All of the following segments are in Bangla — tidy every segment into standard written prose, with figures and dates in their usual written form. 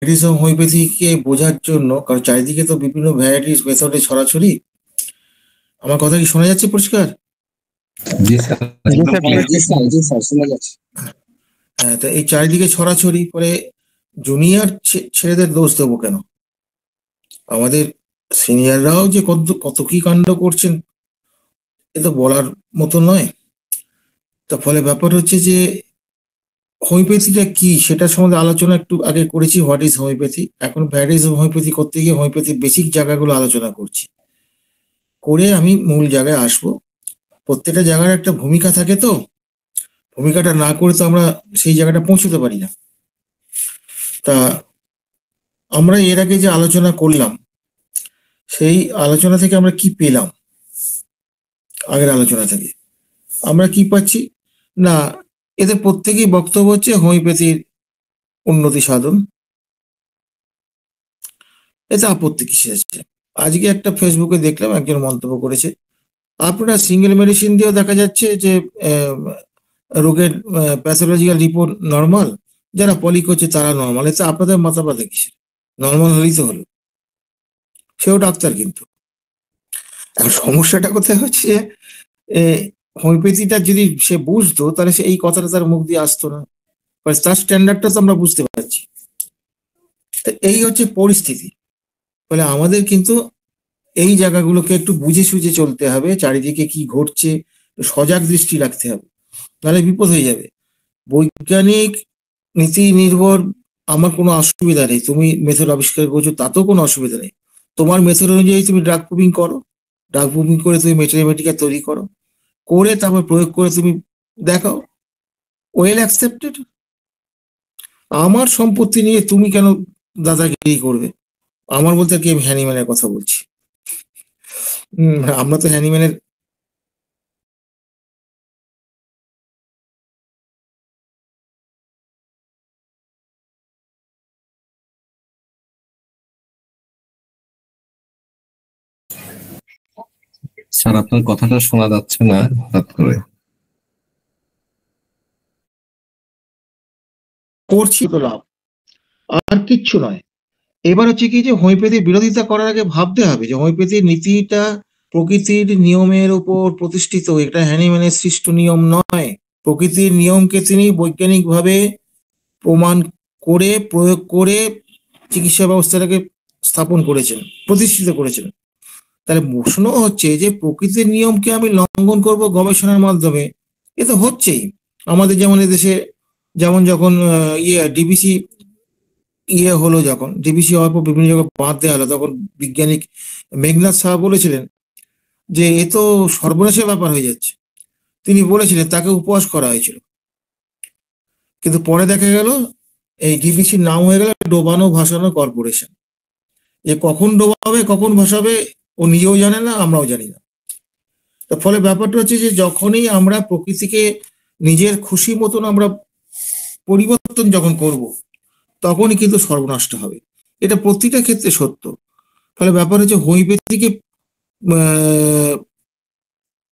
হোমিওপ্যাথিকে বোঝার জন্য, কারণ চারিদিকে তো বিভিন্ন ভ্যারাইটিস মেথডে ছড়াছড়ি। আমার কথা কি শোনা যাচ্ছে পরিষ্কার? জি স্যার, জি স্যার, শোনা যাচ্ছে। হ্যাঁ, তো এই চারিদিকে ছড়াছড়ি করে জুনিয়র ছেলেদের দোষ দেবো কেন? আমাদের সিনিয়ররাও যে কত কত কি কাণ্ড করছেন এ তো বলার মতো নয়। তার ফলে ব্যাপার হচ্ছে যে হোমিওপ্যাথিটা কি সেটা সম্বন্ধে আলোচনা একটু আগে করেছি, হোয়াট ইজ হোমিওপ্যাথি। এখন ভ্যারাইটিস অফ হোমিওপ্যাথি করতে গিয়ে হোমিওপ্যাথির বেসিক জায়গাগুলো আলোচনা করছি, করে আমি মূল জায়গায় আসবো। প্রত্যেকটা জায়গার একটা ভূমিকা থাকে, তো ভূমিকাটা না করে তো আমরা সেই জায়গাটা পৌঁছতে পারি না। তা আমরা এর আগে যে আলোচনা করলাম সেই আলোচনা থেকে আমরা কি পেলাম? আগের আলোচনা থেকে আমরা কি পাচ্ছি না, এদের প্রত্যেকেই বক্তব্য হচ্ছে হোমিওপ্যাথির উন্নতি সাধন, এতে আপত্তি কিসে আছে? আজকে একটা ফেসবুকে দেখলাম একজন মন্তব্য করেছে, আপনারা সিঙ্গেল মেডিসিন দিয়েও দেখা যাচ্ছে যে রোগের প্যাথোলজিক্যাল রিপোর্ট নর্মাল, যারা পলি করছে তারা নর্মাল, এতে আপনাদের মতামত কিসের? নর্মাল হলেই তো হলো, সেও ডাক্তার। কিন্তু এখন সমস্যাটা কোথায় হচ্ছে, হোমিওপ্যাথিটা যদি সে বুঝতো তাহলে সে এই কথাটা তার মুখ দিয়ে আসতো না, তার স্ট্যান্ডার্ডটা তো আমরা বুঝতে পারছি। এই হচ্ছে পরিস্থিতি। ফলে আমাদের কিন্তু এই জায়গাগুলোকে একটু বুঝে সুঝে চলতে হবে, চারিদিকে কি ঘটছে সজাগ দৃষ্টি রাখতে হবে, নাহলে বিপদ হয়ে যাবে। বৈজ্ঞানিক নীতি নির্ভর আমার কোনো অসুবিধা নেই, তুমি মেথড আবিষ্কার করছো তাতেও কোনো অসুবিধা নেই। তোমার মেথড অনুযায়ী তুমি ড্রাগ প্রুভিং করো, ড্রাগ প্রুভিং করে তুমি মেটেরিয়াল তৈরি করো, করে তারপর প্রয়োগ করে তুমি দেখাও, ওয়েল অ্যাকসেপ্টেড। আমার সম্পত্তি নিয়ে তুমি কেন দাদাগিরি করবে? আমার বলতে কি, আমি হ্যানিম্যানের কথা বলছি। আমরা তো হ্যানিম্যানের স্যার আপনার কথাটা শোনা যাচ্ছে না হঠাৎ করে। করছি তো লাভ, আর কিচ্ছু নয়। এবার হচ্ছে কি, যে হোমিওপ্যাথির বিরোধিতা করার আগে ভাবতে হবে যে হোমিওপ্যাথির নীতিটা প্রকৃতির নিয়মের উপর প্রতিষ্ঠিত, এটা হ্যানিম্যানের সৃষ্ট নিয়ম নয়। প্রকৃতির নিয়মকে তিনি বৈজ্ঞানিকভাবে প্রমাণ করে প্রয়োগ করে চিকিৎসা ব্যবস্থাটাকে স্থাপন করেছেন, প্রতিষ্ঠিত করেছেন। তাহলে প্রশ্ন হচ্ছে যে প্রকৃতির নিয়মকে আমি লঙ্ঘন করব গবেষণার মাধ্যমে, এ তো হচ্ছেই। আমাদের যেমন এদেশে যেমন যখন ডিবিসি হলো, যখন ডিবিসি হওয়ার পর বিভিন্ন জায়গায় বাঁধ দেওয়া হলো, তখন বিজ্ঞানিক মেঘনাথ সাহা বলেছিলেন যে এ তো সর্বনাশের ব্যাপার হয়ে যাচ্ছে। তিনি বলেছিলেন, তাকে উপহাস করা হয়েছিল। কিন্তু পরে দেখা গেল এই ডিবিসির নাম হয়ে গেল ডোবানো ভাসানো কর্পোরেশন। এ কখন ডোবাবে কখন ভাসাবে ও নিজেও জানে না, আমরাও জানি না। তার ফলে ব্যাপারটা হচ্ছে যে যখনই আমরা প্রকৃতিকে নিজের খুশি মতন আমরা পরিবর্তন যখন করব, তখনই কিন্তু সর্বনাশটা হবে। এটা প্রতিটা ক্ষেত্রে সত্য। ফলে ব্যাপার হচ্ছে হোমিওপ্যাথিকে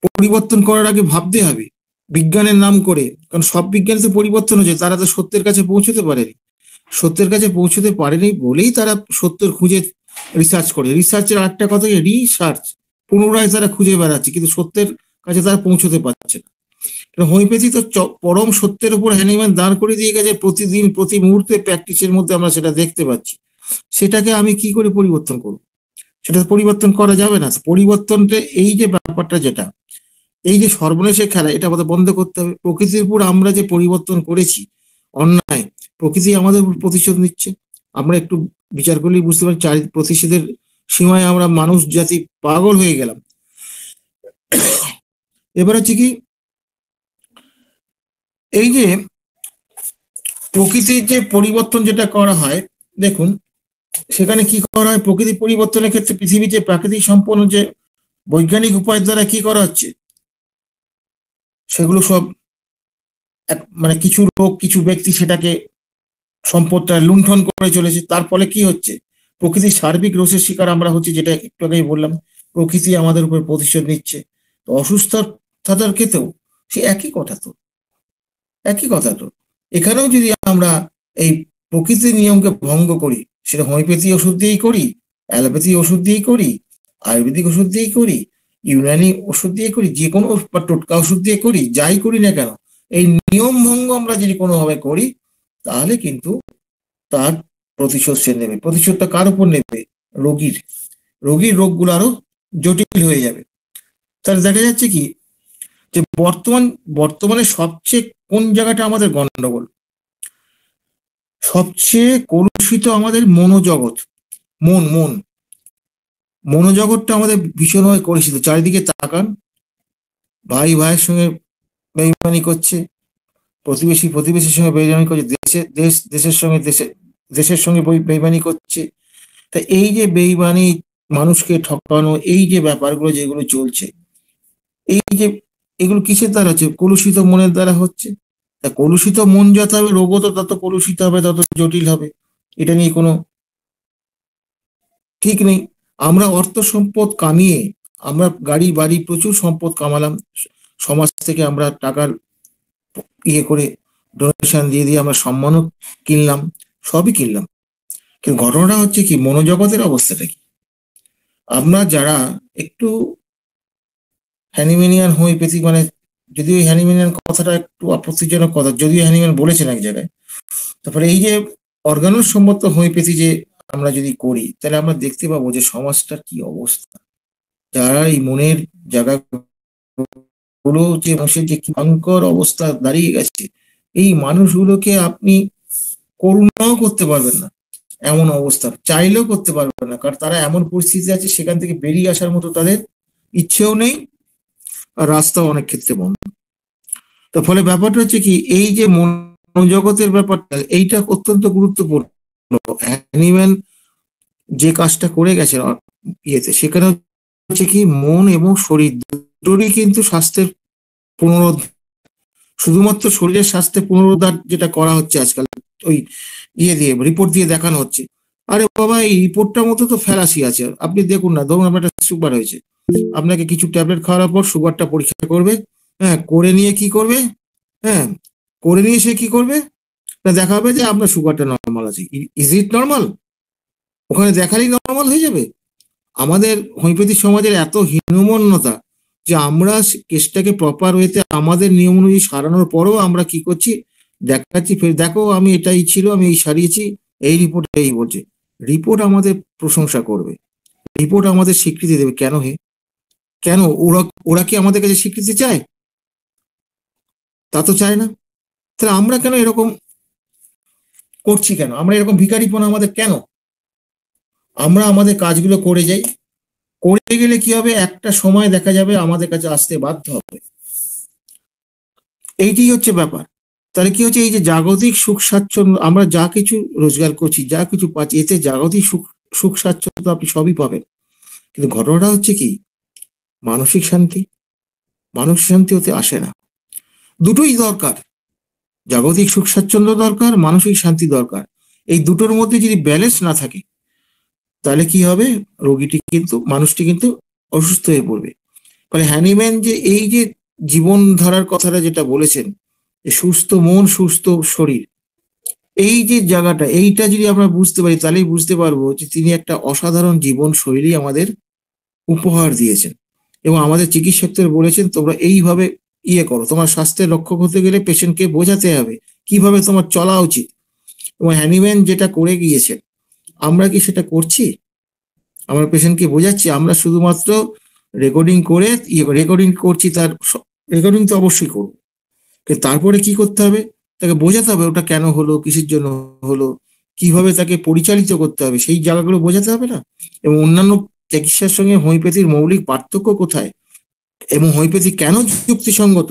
পরিবর্তন করার আগে ভাবতে হবে বিজ্ঞানের নাম করে, কারণ সব বিজ্ঞান তো পরিবর্তন হয়েছে, তারা তো সত্যের কাছে পৌঁছতে পারেনি। সত্যের কাছে পৌঁছতে পারেনি বলেই তারা সত্যের খুঁজে রিসার্চ করে। রিসার্চের একটা কথা, রিসার্চ, পুনরায় তারা খুঁজে বেড়াচ্ছে, কিন্তু সত্যের কাছে তারা পৌঁছতে পারছে না। হোমিওপ্যাথি তো পরম সত্যের উপর হ্যানিম্যান দাঁড় করে দিয়ে গেছে, প্রতিদিন প্রতি মুহূর্তে প্র্যাকটিসের মধ্যে আমরা সেটা দেখতে পাচ্ছি। সেটাকে আমি কি করে পরিবর্তন করব? সেটা পরিবর্তন করা যাবে না। পরিবর্তনটা এই যে ব্যাপারটা, যেটা এই যে সর্বনেশের খেলা, এটা আমাদের বন্ধ করতে হবে। প্রকৃতির উপর আমরা যে পরিবর্তন করেছি অন্যায়, প্রকৃতি আমাদের উপর প্রতিশোধ নিচ্ছে। আমরা একটু বিচার করলেই বুঝতে পারি, প্রতিশোধের সীমায় আমরা মানুষ জাতি পাগল হয়ে গেলাম। এবার হচ্ছে কি, এই যে প্রকৃতির যে পরিবর্তন যেটা করা হয়, দেখুন সেখানে কি করা হয়। প্রকৃতি পরিবর্তনের ক্ষেত্রে পৃথিবীতে প্রাকৃতিক সম্পন্ন যে বৈজ্ঞানিক উপায়ের দ্বারা কি করা হচ্ছে, সেগুলো সব মানে কিছু লোক কিছু ব্যক্তি সেটাকে সম্পদটা লুণ্ঠন করে চলেছে। তার ফলে কি হচ্ছে, প্রকৃতির সার্বিক রোষের শিকার আমরা হচ্ছি, যেটা একটু আগেই বললাম। প্রকৃতি আমাদের উপর প্রতিশোধ নিচ্ছে। তো অসুস্থতার ক্ষেত্রেও সে একই কথা তো, একই কথা তো। এখানেও যদি আমরা এই প্রকৃতির নিয়মকে ভঙ্গ করি, সেটা হোমিওপ্যাথি ওষুধ দিয়েই করি, অ্যালোপ্যাথি ওষুধ দিয়েই করি, আয়ুর্বেদিক ওষুধ দিয়েই করি, ইউনানি ওষুধ দিয়ে করি, যে কোনো বা টোটকা ওষুধ দিয়ে করি, যাই করি না কেন, এই নিয়ম ভঙ্গ আমরা যদি কোনোভাবে করি, তাহলে কিন্তু তার প্রতিশোধ সে নেবে। প্রতিশোধটা কার উপর নেবে? রোগীর। রোগীর রোগগুলো আরো জটিল হয়ে যাবে। তাহলে দেখা যাচ্ছে কি, যে বর্তমানে সবচেয়ে কোন জায়গাটা আমাদের গন্ডগোল? সবচেয়ে কলুষিত আমাদের মনোজগৎ। মন মনোজগৎটা আমাদের ভীষণভাবে কলুষিত। চারিদিকে তাকান, ভাই ভাইয়ের সঙ্গে বেইমানি করছে, প্রতিবেশীর সঙ্গে বেইমানি করছে, দেশের সঙ্গে বেইমানি করছে। তা এই যে বেইমানি, মানুষকে ঠকানো, এই যে ব্যাপারগুলো যেগুলো চলছে, এই যে এগুলো কিসের দ্বারা হচ্ছে? কলুষিত মনের দ্বারা হচ্ছে। তা কলুষিত মন যত হবে, রোগও তো তত কলুষিত হবে, তত জটিল হবে। এটা নিয়ে কোনো ঠিক নেই। আমরা অর্থ সম্পদ কামিয়ে, আমরা গাড়ি বাড়ি প্রচুর সম্পদ কামালাম, সমাজ থেকে আমরা টাকার ইয়ে করে ডোনেশন দিয়ে আমরা সম্মানও কিনলাম, সবই কিনলাম। কিন্তু ঘটনাটা হচ্ছে কি, মনোজগতের অবস্থাটা কি? আমরা যারা একটু হ্যানিম্যানিয়ান হোমিওপ্যাথি, মানে যদিও হ্যানিম্যানিয়ান কথাটা একটু আপত্তিজনক কথা, যদিও হ্যানিম্যান বলেছেন এক জায়গায়, তারপরে এই যে অর্গানোসম্মত হোমিওপ্যাথি যে আমরা যদি করি, তাহলে আমরা দেখতে পাবো যে সমাজটার কি অবস্থা। যারা এই মনের জায়গাগুলো, যে মানুষের যে ভয়ঙ্কর অবস্থা দাঁড়িয়ে গেছে, এই মানুষগুলোকে আপনি করুণাও করতে পারবেন না, এমন অবস্থা চাইলেও করতে পারবেন না, কারণ তারা এমন পরিস্থিতি আছে, সেখান থেকে বেরিয়ে আসার মতো তাদের ইচ্ছেও নেই, আর রাস্তাও অনেক ক্ষেত্রে বন্ধ। তার ফলে ব্যাপারটা হচ্ছে কি, এই যে মনোজগতের ব্যাপারটা, এইটা অত্যন্ত গুরুত্বপূর্ণ। অ্যানিম্যাল যে কাজটা করে গেছে ইয়েতে, সেখানে হচ্ছে কি, মন এবং শরীর দুটোরই কিন্তু স্বাস্থ্যের পুনরুদ্ধার, শুধুমাত্র শরীরের স্বাস্থ্যের পুনরুদ্ধার যেটা করা হচ্ছে আজকাল, ওই ইয়ে দিয়ে, রিপোর্ট দিয়ে দেখানো হচ্ছে। আরে বাবা, এই রিপোর্টটার মতো তো ফ্যালাসি আছে। আপনি দেখুন না, ধরুন আপনার একটা সুগার হয়েছে, আপনাকে কিছু ট্যাবলেট খাওয়ার পর সুগারটা পরীক্ষা করবে, হ্যাঁ, করে নিয়ে কি করবে? হ্যাঁ, করে নিয়ে সে কি করবে না, দেখাবে যে আপনার সুগারটা নর্মাল আছে। Is it normal? ওখানে দেখালেই নর্মাল হয়ে যাবে? আমাদের হোমিওপ্যাথি সমাজের এত হীনমন্যতা যে আমরা কেসটাকে প্রপার ওয়েতে আমাদের নিয়ম অনুযায়ী সারানোর পরেও আমরা কি করছি, দেখাচ্ছি, ফের দেখো আমি এটাই ছিল, আমি এই সারিয়েছি, এই রিপোর্ট এই বলছে। রিপোর্ট আমাদের প্রশংসা করবে, রিপোর্ট আমাদের স্বীকৃতি দেবে। কেন হে? কেন? ওরা ওরা কি আমাদের কাছে স্বীকৃতি চায়? তা তো চায় না। তাহলে আমরা কেন এরকম করছি? কেন আমরা এরকম ভিখারিপনা আমাদের কেন? আমরা আমাদের কাজগুলো করে যাই, করে গেলে কি হবে, একটা সময় দেখা যাবে আমাদের কাছে আসতে বাধ্য হবে। এইটাই হচ্ছে ব্যাপার। তাহলে কি হচ্ছে, এই যে জাগতিক সুখ স্বাচ্ছন্দ্য, আমরা যা কিছু রোজগার করছি, যা কিছু পাচ্ছি, এতে জাগতিক সুখ স্বাচ্ছন্দ্য আপনি সবই পাবেন, কিন্তু ঘটনাটা হচ্ছে কি, মানসিক শান্তি, মানসিক শান্তি হতে আসে না। দুটোই দরকার, জাগতিক সুখ স্বাচ্ছন্দ্য দরকার, মানসিক শান্তি দরকার। এই দুটোর মধ্যে যদি ব্যালেন্স না থাকে, তাহলে কি হবে, রোগীটি কিন্তু, মানুষটি কিন্তু অসুস্থ হয়ে পড়বে। ফলে হ্যানিম্যান যে এই যে জীবনধারার কথাটা যেটা বলেছেন, যে সুস্থ মন সুস্থ শরীর, এই যে জায়গাটা, এইটা যদি আমরা বুঝতে পারি, তাহলেই বুঝতে পারবো যে তিনি একটা অসাধারণ জীবন শৈলী আমাদের উপহার দিয়েছেন। এবং আমাদের চিকিৎসকদের বলেছেন, তোমরা এইভাবে ইয়ে করো, তোমার স্বাস্থ্যের রক্ষক হতে গেলে পেশেন্টকে বোঝাতে হবে কিভাবে তোমার চলা উচিত। এবং হ্যানিম্যান যেটা করে গিয়েছেন, আমরা কি সেটা করছি? আমরা পেশেন্টকে বোঝাচ্ছি? আমরা শুধুমাত্র রেকর্ডিং করে রেকর্ডিং করছি, তার রেকর্ডিং তো অবশ্যই করবো, কিন্তু তারপরে কি করতে হবে, তাকে বোঝাতে হবে ওটা কেন হলো, কিসের জন্য হলো, কিভাবে তাকে পরিচালিত করতে হবে, সেই জায়গাগুলো বোঝাতে হবে না? এবং অন্যান্য চিকিৎসার সঙ্গে হোমিওপ্যাথির মৌলিক পার্থক্য কোথায়, এবং হোমিওপ্যাথি কেন যুক্তিসঙ্গত,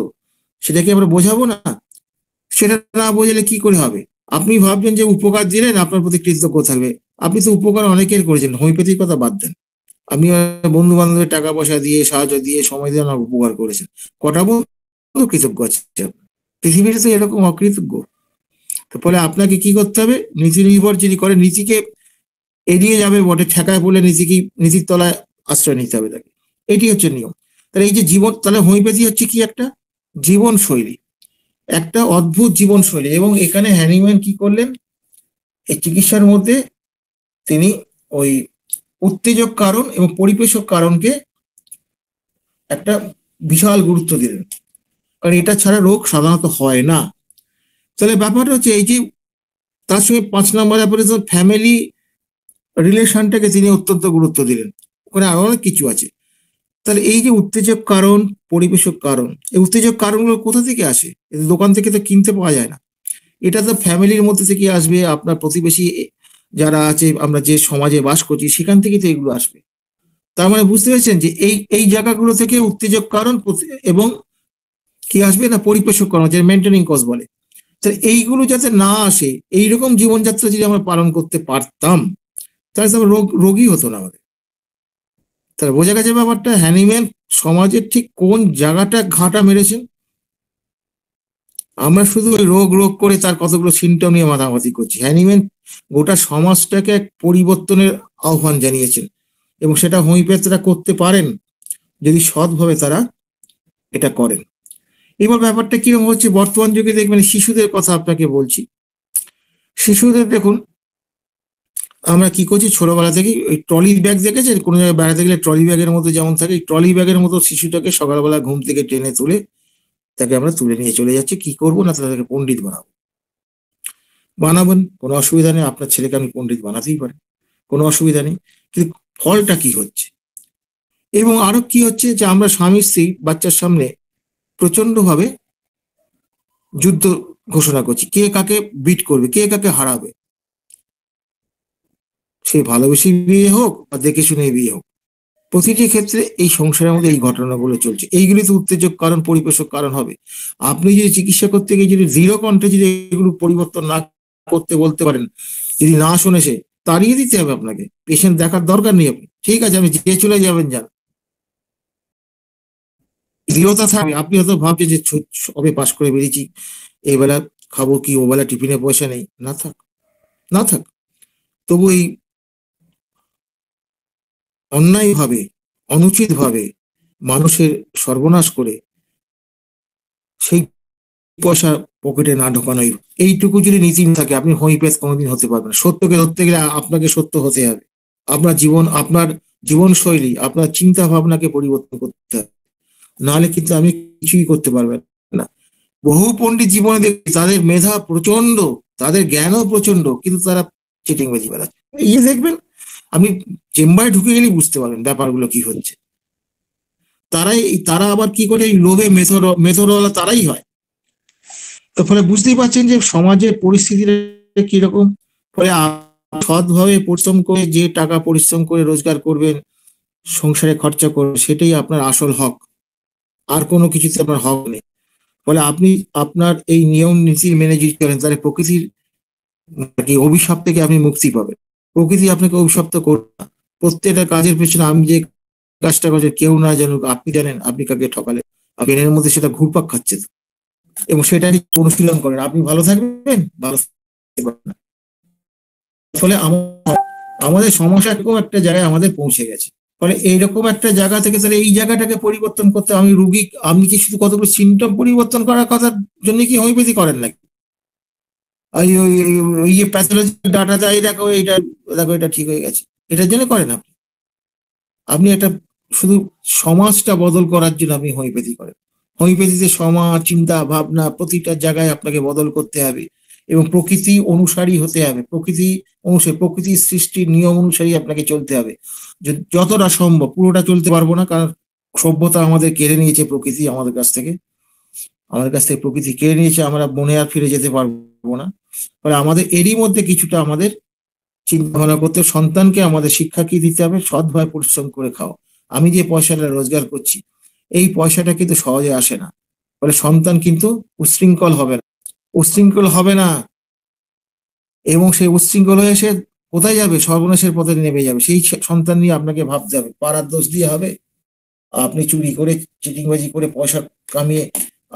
সেটাকে আমরা বোঝাবো না? সেটা না বোঝালে কি করে হবে? আপনি ভাববেন যে উপকার দিলেন, আপনার প্রতি কৃতজ্ঞ থাকবে। আপনি তো উপকার অনেকের করেছেন, হোমিওপ্যাথির কথা বাদ দেন। আপনি বন্ধু বান্ধবের টাকা পয়সা দিয়ে, সাহায্য দিয়ে, সময় দিয়ে আমার উপকার করেছেন। কটা বন্ধু কৃতজ্ঞ আছে? পৃথিবীতে তো এরকম অকৃতজ্ঞ। তো ফলে আপনাকে কি করতে হবে, নীতি নির্ভর যিনি করে, নীতিকে এড়িয়ে যাবে বটে, ঠেকায় পড়লে নীতির তলায় আশ্রয় নিতে হবে তাকে। এটি হচ্ছে নিয়ম। তাহলে এই যে জীবন, তাহলে হোমিওপ্যাথি হচ্ছে কি, একটা জীবন শৈলী, একটা অদ্ভুত জীবন শৈলী। এবং এখানে হ্যানিম্যান কি করলেন, এই চিকিৎসার মধ্যে তিনি ওই উত্তেজক কারণ এবং পরিবেশক কারণকে একটা বিশাল গুরুত্ব দিলেন, কারণ এটা ছাড়া রোগ সাধারণত হয় না। তাহলে ব্যাপারটা হচ্ছে এই যে তার সঙ্গে 5 নম্বর ব্যাপারে ফ্যামিলি রিলেশনটাকে তিনি অত্যন্ত গুরুত্ব দিলেন, ওখানে আরো অনেক কিছু আছে। তাহলে এই যে উত্তেজক কারণ, পরিবেশক কারণ, এই উত্তেজক কারণগুলো কোথা থেকে আসে? দোকান থেকে তো কিনতে পাওয়া যায় না, এটা তো ফ্যামিলির মধ্যে থেকে আসবে, আপনার প্রতিবেশী যারা আছে, আমরা যে সমাজে বাস করছি সেখান থেকে তো এগুলো আসবে। তার মানে বুঝতে পারছেন যে এই এই জায়গাগুলো থেকে উত্তেজক কারণ এবং কি আসবে না, পরিবেশক কারণ, যে মেনটেনিং কজ বলে। তাহলে এইগুলো যাতে না আসে, এইরকম জীবনযাত্রা যদি আমরা পালন করতে পারতাম, তাহলে তো রোগী হতো না আমাদের। তাহলে বোঝা গেছে ব্যাপারটা, হ্যানিম্যান সমাজের ঠিক কোন জায়গাটা ঘাটা মেরেছেন। আমরা শুধু ওই রোগ রোগ করে তার কতগুলো সিমটম নিয়ে মাথামাতি করছি। হ্যানিম্যান গোটা সমাজটাকে এক পরিবর্তনের আহ্বান জানিয়েছেন, এবং সেটা হোমিওপ্যাথিরা করতে পারেন যদি সৎভাবে তারা এটা করেন। এবার ব্যাপারটা কিরকম হচ্ছে বর্তমান যুগে, দেখবেন শিশুদের কথা আপনাকে বলছি। শিশুদের দেখুন, আমরা কি করছি ছোটবেলা থেকে, ওই ট্রলি ব্যাগ দেখেছেন, কোনো জায়গায় বেড়াতে গেলে ট্রলি ব্যাগের মতো যেমন থাকে, ট্রলি ব্যাগের মতো শিশুটাকে সকালবেলা ঘুম থেকে টেনে তুলে তাকে আমরা তুলে নিয়ে চলে যাচ্ছি। কি করবো না, তাদেরকে পণ্ডিত বানাবেন, কোনো অসুবিধা নেই, আপনার ছেলেকে আমি পণ্ডিত বানাতেই পারি, কোনো অসুবিধা নেই। কিন্তু ফলটা কি হচ্ছে? এবং আরো কি হচ্ছে যে আমরা স্বামী স্ত্রী বাচ্চার সামনে প্রচন্ড ভাবে যুদ্ধ ঘোষণা করছি, কে কাকে বিট করবে, কে কাকে হারাবে। সে ভালোবেসে বিয়ে হোক বা দেখে শুনে বিয়ে হোক, প্রতিটি ক্ষেত্রে এই সংসারের মধ্যে এই ঘটনাগুলো চলছে। এইগুলি তো উত্তেজক কারণ, পরিবেশক কারণ হবে। আপনি যদি চিকিৎসা করতে গিয়ে যদি দৃঢ় কণ্ঠে যদি এগুলো পরিবর্তন না করতে বলতে পারেন, যদি না শুনে সে, তাড়িয়ে দিতে হবে আপনাকে, পেশেন্ট দেখার দরকার নেই। আপনি ঠিক আছে, আমি যে চলে যাবেন যান, দৃঢ়তা থাকবে। আপনি হয়তো ভাবছেন যে সবে পাশ করে বেরিয়েছি, এই বেলা খাবো কি, ও বেলা টিফিনে পয়সা নেই, না থাক, না থাক, তবু এই অন্যায় ভাবে, অনুচিত ভাবে মানুষের সর্বনাশ করে সেই পয়সা পকেটে না ঢোকানোই, এইটুকু যদি নীতি থাকে, আপনি হোমিওপ্যাথ কোনোদিন হতে পারবেন না। সত্যকে ধরতে গেলে আপনাকে সত্য হতে হবে, আপনার জীবন, আপনার জীবনশৈলী, আপনার চিন্তা ভাবনাকে পরিবর্তন করতে হবে, নাহলে কিন্তু আমি কিছুই করতে পারবেন না। বহু পণ্ডিত জীবনে দেখি তাদের মেধা প্রচন্ড, তাদের জ্ঞানও প্রচন্ড, কিন্তু তারা চিটিংবাজি বেড়াচ্ছে। এই দেখবেন, আপনি চেম্বারে ঢুকে গেলেই বুঝতে পারবেন ব্যাপারগুলো কি হচ্ছে। তারা আবার কি করে, এই লোভে মেথরওয়ালা তারাই হয়। তো ফলে বুঝতেই পারছেন যে সমাজের পরিস্থিতিটা কিরকম। ফলে সৎভাবে পরিশ্রম করে, যে টাকা পরিশ্রম করে রোজগার করবেন, সংসারে খরচা করবেন, সেটাই আপনার আসল হক, আর কোনো কিছুতে আপনার হক নেই। ফলে আপনি আপনার এই নিয়ম নীতি মেনে যদি চলেন, তাহলে প্রকৃতির অভিশাপ থেকে আপনি মুক্তি পাবেন। প্রকৃতি আপনাকে অভিশপ্ত করবে না। প্রত্যেকটা কাজের পেছনে, আমি যে কাজটা করছি কেউ না জানুক, আপনি জানেন আপনি কাকে ঠকালে, আপনি এর মধ্যে সেটা ঘুরপাক খাচ্ছে, এবং সেটা অনুশীলন করেন, আপনি ভালো থাকবেন, ভালো থাকতে পারবেন না। ফলে আমাদের সমস্যা এরকম একটা জায়গায় আমাদের পৌঁছে গেছে। ফলে এইরকম একটা জায়গা থেকে তাহলে এই জায়গাটাকে পরিবর্তন করতে, আমি রুগী, আপনি কি শুধু কতগুলো সিমটম পরিবর্তন করার কথার জন্য কি হোমিওপ্যাথি করেন নাকি? ওই প্যাথোলজি ডাটা দেয়, দেখো এটা, দেখো এটা ঠিক হয়ে গেছে, এটার জন্য করেন আপনি? আপনি একটা শুধু সমাজটা বদল করার জন্য আপনি হোমিওপ্যাথি করেন। হোমিওপ্যাথিতে সমাজ, চিন্তা ভাবনা প্রতিটা জায়গায় আপনাকে বদল করতে হবে, এবং প্রকৃতি অনুসারী হতে হবে। প্রকৃতির সৃষ্টির নিয়ম অনুসারী আপনাকে চলতে হবে। যতটা সম্ভব, পুরোটা চলতে পারবো না, কারণ সভ্যতা আমাদের কেড়ে নিয়েছে, প্রকৃতি আমাদের কাছ থেকে প্রকৃতি কেড়ে নিয়েছে, আমরা মনে আর ফিরে যেতে পারবো না। ফলে আমাদের এরই মধ্যে কিছুটা আমাদের চিন্তা ভাবনা করতে, সন্তানকে আমাদের শিক্ষা কি দিতে হবে, সৎভাবে পরিশ্রম করে খাও। আমি যে পয়সাটা রোজগার করছি, এই পয়সাটা কিন্তু সহজে আসে না। ফলে সন্তান কিন্তু উচ্ছৃঙ্খল হবে না, এবং সেই উচ্ছৃঙ্খল হয়ে সে কোথায় যাবে, সর্বনাশের পথে নেমে যাবে। সেই সন্তান নিয়ে আপনাকে ভাবতে হবে। পাড়ার দোষ দিয়ে হবে? আপনি চুরি করে, চিটিংবাজি করে পয়সা কামিয়ে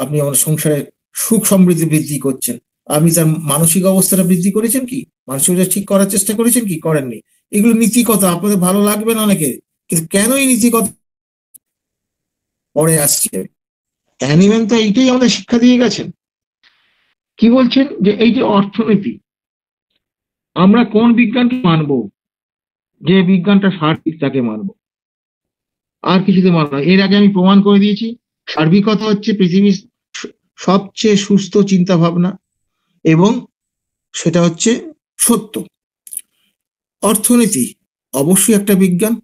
আপনি আমার সংসারের সুখ সমৃদ্ধি বৃদ্ধি করছেন, আপনি তার মানসিক অবস্থাটা বৃদ্ধি করেছেন কি? মানসিক অবস্থা ঠিক করার চেষ্টা করেছেন কি? করেননি। এগুলো নীতি কথা, আপনাদের ভালো লাগবে না অনেকে, কিন্তু কেন এই নীতি কথা পরে আসছে? হ্যানিম্যান তো এইটাই আমাদের শিক্ষা দিয়ে গেছেন। কি বলছেন যে এই যে অর্থনীতি, আমরা কোন বিজ্ঞানকে মানবো? যে বিজ্ঞানটা সার্বিক তাকে মানবো, আর কিছুতে মানবো না। এর আগে আমি প্রমাণ করে দিয়েছি সার্বিকতা হচ্ছে পৃথিবীর সবচেয়ে সুস্থ চিন্তা ভাবনা, এবং সেটা হচ্ছে সত্য। অর্থনীতি অবশ্যই একটা বিজ্ঞান,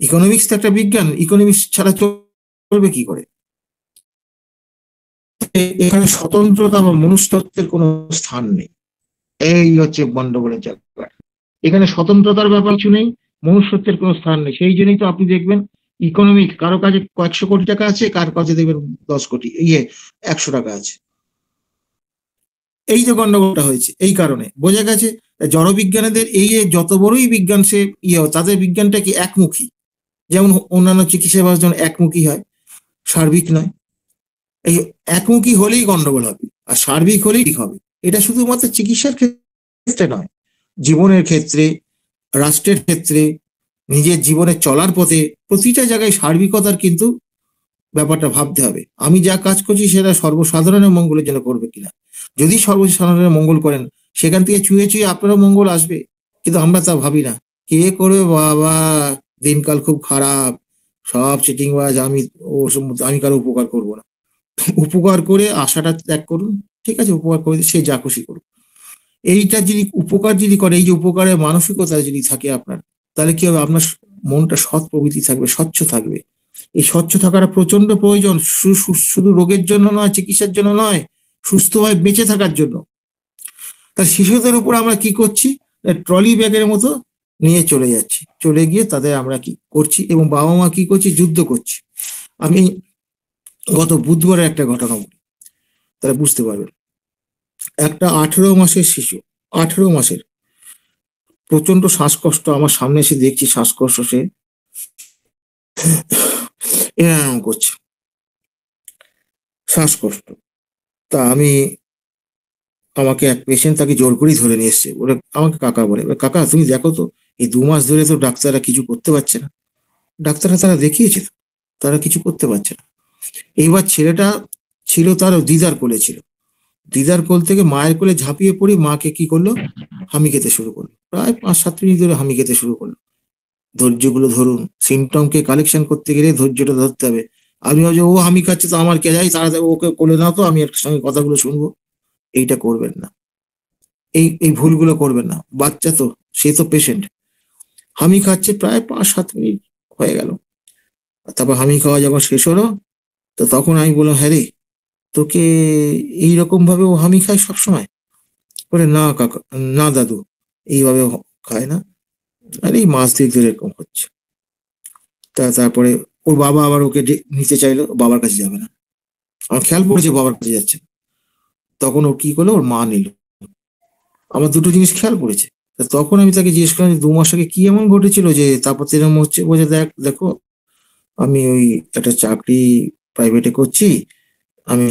ইকোনমিক্স তো একটা বিজ্ঞান, ইকোনমিক্স ছাড়া চলবে কি করে? এখানে স্বতন্ত্রতা বা মনুষ্যত্বের কোনো স্থান নেই, এই হচ্ছে গন্ডগোলের জায়গা। এখানে স্বতন্ত্রতার ব্যাপার কিছু নেই, মনুষ্যত্বের কোনো স্থান নেই। সেই জন্যই তো আপনি দেখবেন ইকোনমিক কারো কাছে কয়েকশো কোটি টাকা আছে, কার কাছে দেখবেন 10 কোটি 100 টাকা আছে। এই যে গন্ডগোলটা হয়েছে এই কারণে বোঝা গেছে জড়বিজ্ঞানীদের এই যে যত বড়ই বিজ্ঞান সে তাদের বিজ্ঞানটা কি একমুখী, যেমন অন্যান্য চিকিৎসা ব্যবস্থা যেমন একমুখী হয়, সার্বিক নয়। এই একমুখী হলেই গন্ডগোল হবে, আর সার্বিক হলেই ঠিক হবে। এটা শুধুমাত্র চিকিৎসার ক্ষেত্রে নয়, জীবনের ক্ষেত্রে, রাষ্ট্রের ক্ষেত্রে, নিজের জীবনে চলার পথে প্রতিটা জায়গায় সার্বিকতার কিন্তু ব্যাপারটা ভাবতে হবে। আমি যা কাজ করছি সেটা সর্বসাধারণের মঙ্গলের জন্য করবে কিনা। যদি সর্বসাধারণের মঙ্গল করেন, সেখান থেকে চুয়ে চুয়ে আপনারও মঙ্গল আসবে, কিন্তু আমরা তা ভাবি না। কে করবে বাবা, দিনকাল খুব খারাপ, সব চিটিংবাজ, আমি কারো উপকার করব না। উপকার করে আশাটা ত্যাগ করুন, ঠিক আছে, উপকার করে সে যা খুশি করুন। এইটা যদি উপকার যদি করে, এই যে উপকারের মানসিকতা যদি থাকে আপনার, তাহলে কি হবে? আপনার মনটা সৎ প্রবৃত্তি থাকবে, স্বচ্ছ থাকবে। এই স্বচ্ছ থাকাটা প্রচন্ড প্রয়োজন, শুধু রোগের জন্য নয়, চিকিৎসার জন্য নয়, সুস্থভাবে বেঁচে থাকার জন্য। তার শিশুদের উপর আমরা কি করছি? ট্রলি ব্যাগের মতো নিয়ে চলে যাচ্ছি, চলে গিয়ে তাদের আমরা কি করছি, এবং বাবা মা কি করছি? যুদ্ধ করছি। আমি গত বুধবারের একটা ঘটনা বলি, তারা বুঝতে পারবেন। একটা 18 মাসের শিশু, 18 মাসের, প্রচন্ড শ্বাসকষ্ট, আমার সামনে এসে দেখছি শ্বাসকষ্ট, সে এরকম করছে, শ্বাসকষ্ট। তা আমাকে এক পেশেন্ট তাকে জোর করেই ধরে নিয়ে এসছে, ওরা আমাকে কাকা বলে, কাকা তুমি দেখো তো, এই 2 মাস ধরে তো ডাক্তাররা কিছু করতে পারছে না। ডাক্তাররা তারা দেখিয়েছে, তারা কিছু করতে পারছে না। এইবার ছেলেটা ছিল তার দিদার কোলে ছিল, দিদার কোল থেকে মায়ের কোলে ঝাঁপিয়ে পড়ে মাকে কি করলো? হামি খেতে শুরু করলো। প্রায় 5-7 মিনিট ধরে হামি খেতে শুরু করলো। ধৈর্যগুলো ধরুন, সিমটমকে কালেকশন করতে গেলে ধৈর্যটা ধরতে হবে। আমি ভাবছি ও হামি খাচ্ছে তো আমার কে যাই, তাড়াতাড়ি ওকে কোলে নাও তো, আমি একটা সঙ্গে কথাগুলো শুনবো। এইটা করবেন না, এই ভুলগুলো করবেন না। বাচ্চা তো, সে তো পেশেন্ট, হামি খাচ্ছে, প্রায় 5-7 মিনিট হয়ে গেল। তারপর হামি খাওয়া যখন শেষ হলো, তো তখন আমি বললাম, হ্যাঁ রে, তোকে এইরকম ভাবে ও হামি খায় সবসময়? বলে না কাকা, না দাদু, এইভাবে খায় না, আর এই মাস দুয়েক ধরে এরকম হচ্ছে। তারপরে ওর বাবা আবার ওকে নিতে চাইলো, বাবার কাছে যাবে না। আমার খেয়াল পড়েছে বাবার কাছে যাচ্ছে না। তখন ও কি করলো, ওর মা নিল। আমার দুটো জিনিস খেয়াল পড়েছে। তখন আমি তাকে জিজ্ঞেস করলাম, 2 মাস আগে কি এমন ঘটেছিল যে তারপর এরকম হচ্ছে? বলছে, দেখো আমি ওই একটা চাকরি প্রাইভেটে করছি, আমি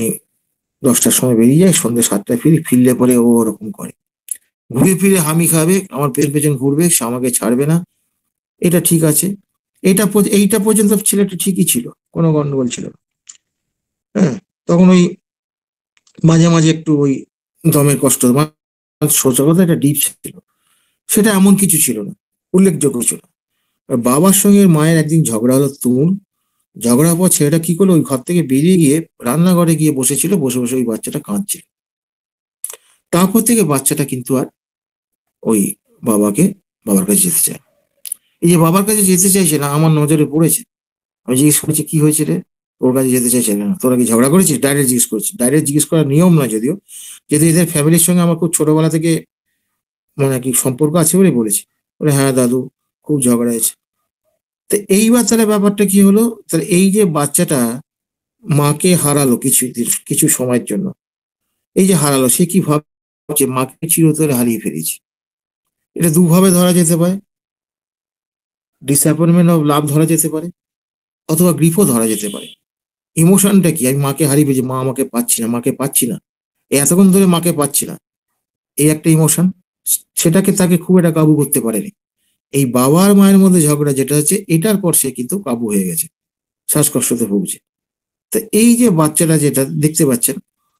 10টার সময় বেরিয়ে যাই, সন্ধ্যে 7টায় ফিরি, ফিরলে পরে ও ওরকম করে, ঘুরে ফিরে হামি খাবে, আমার পেছন ঘুরবে, সে আমাকে ছাড়বে না। এটা ঠিক আছে, এইটা পর্যন্ত ছেলেটা ঠিকই ছিল, কোনো গন্ডগোল ছিল না। হ্যাঁ, তখন ওই মাঝে মাঝে একটু ওই দমের কষ্ট, সোজা কথা একটা ডিপ ছিল, সেটা এমন কিছু ছিল না, উল্লেখযোগ্য ছিল। আর বাবার সঙ্গে মায়ের একদিন ঝগড়া হলো তুমুল। ঝগড়ার পর ছেলেটা কি করলো, ওই ঘর থেকে বেরিয়ে গিয়ে রান্নাঘরে গিয়ে বসেছিল, বসে বসে ওই বাচ্চাটা কাঁদছিল। তারপর থেকে বাচ্চাটা কিন্তু আর ওই বাবার কাছে যেতে চায়। এই যে বাবার কাছে যেতে চাইছে না, আমার নজরে পড়েছে। আমি জিজ্ঞেস করছি, কি হয়েছে রে, ওর কাছে যেতে চাইছে না? তোরা কি ঝগড়া করেছিস? ডাইরেক্ট জিজ্ঞেস করছি, ডাইরেক্ট জিজ্ঞেস করার নিয়ম না যদিও, যদি এদের ফ্যামিলির সঙ্গে আমার খুব ছোটবেলা থেকে মানে কি সম্পর্ক আছে বলে বলেছি। বলে হ্যাঁ দাদু, খুব ঝগড়া হয়েছে। তো এইবার তাহলে ব্যাপারটা কি হলো, তাহলে এই যে বাচ্চাটা মাকে হারালো কিছু সময়ের জন্য, এই যে হারালো, সে কি ভাবছে? মাকে চিরতরে হারিয়ে ফেলেছি। এটা দুভাবে ধরা যেতে পারে, ডিসঅ্যাপয়েন্টমেন্ট অফ লাভ ধরা যেতে পারে, অথবা গ্রিফও ধরা যেতে পারে। ইমোশনটা কি? আমি মাকে হারিয়ে ফেলেছি, মা আমাকে পাচ্ছি না, মাকে পাচ্ছি না, এতক্ষণ ধরে মাকে পাচ্ছি না, এই একটা ইমোশন। সেটাকে তাকে খুব একটা কাবু করতে পারেনি। এই বাবার মায়ের মধ্যে ঝগড়া যেটা হচ্ছে, এটার পর সে কিন্তু কাবু হয়ে গেছে, শ্বাসকষ্টতে ভুগছে। তো এই যে বাচ্চাটা যেটা দেখতে পাচ্ছেন,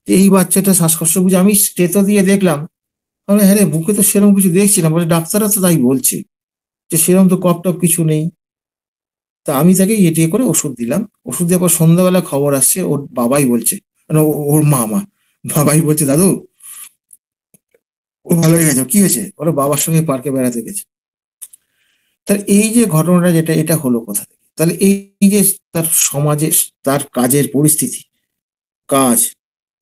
এই বাচ্চাটা শ্বাসকষ্ট ভুগছে, আমি স্টেথো দিয়ে দেখলাম আমরা হ্যাঁ রে, বুকে তো সেরকম কিছু দেখছি না, বলে ডাক্তাররা তো তাই বলছে যে সেরকম তো কফ টপ কিছু নেই। তা আমি তাকে ইয়ে করে ওষুধ দিলাম। ওষুধ দেওয়ার পর সন্ধ্যাবেলা খবর আসছে, ওর বাবাই বলছে, মানে ওর মা বাবাই বলছে, দাদু ও ভালো হয়ে গেছে। কি হয়েছে? ওর বাবার সঙ্গে পার্কে বেড়াতে গেছে। তাহলে এই যে ঘটনাটা যেটা, এটা হলো কোথা থেকে? তাহলে এই যে তার সমাজে তার কাজের পরিস্থিতি, কাজ,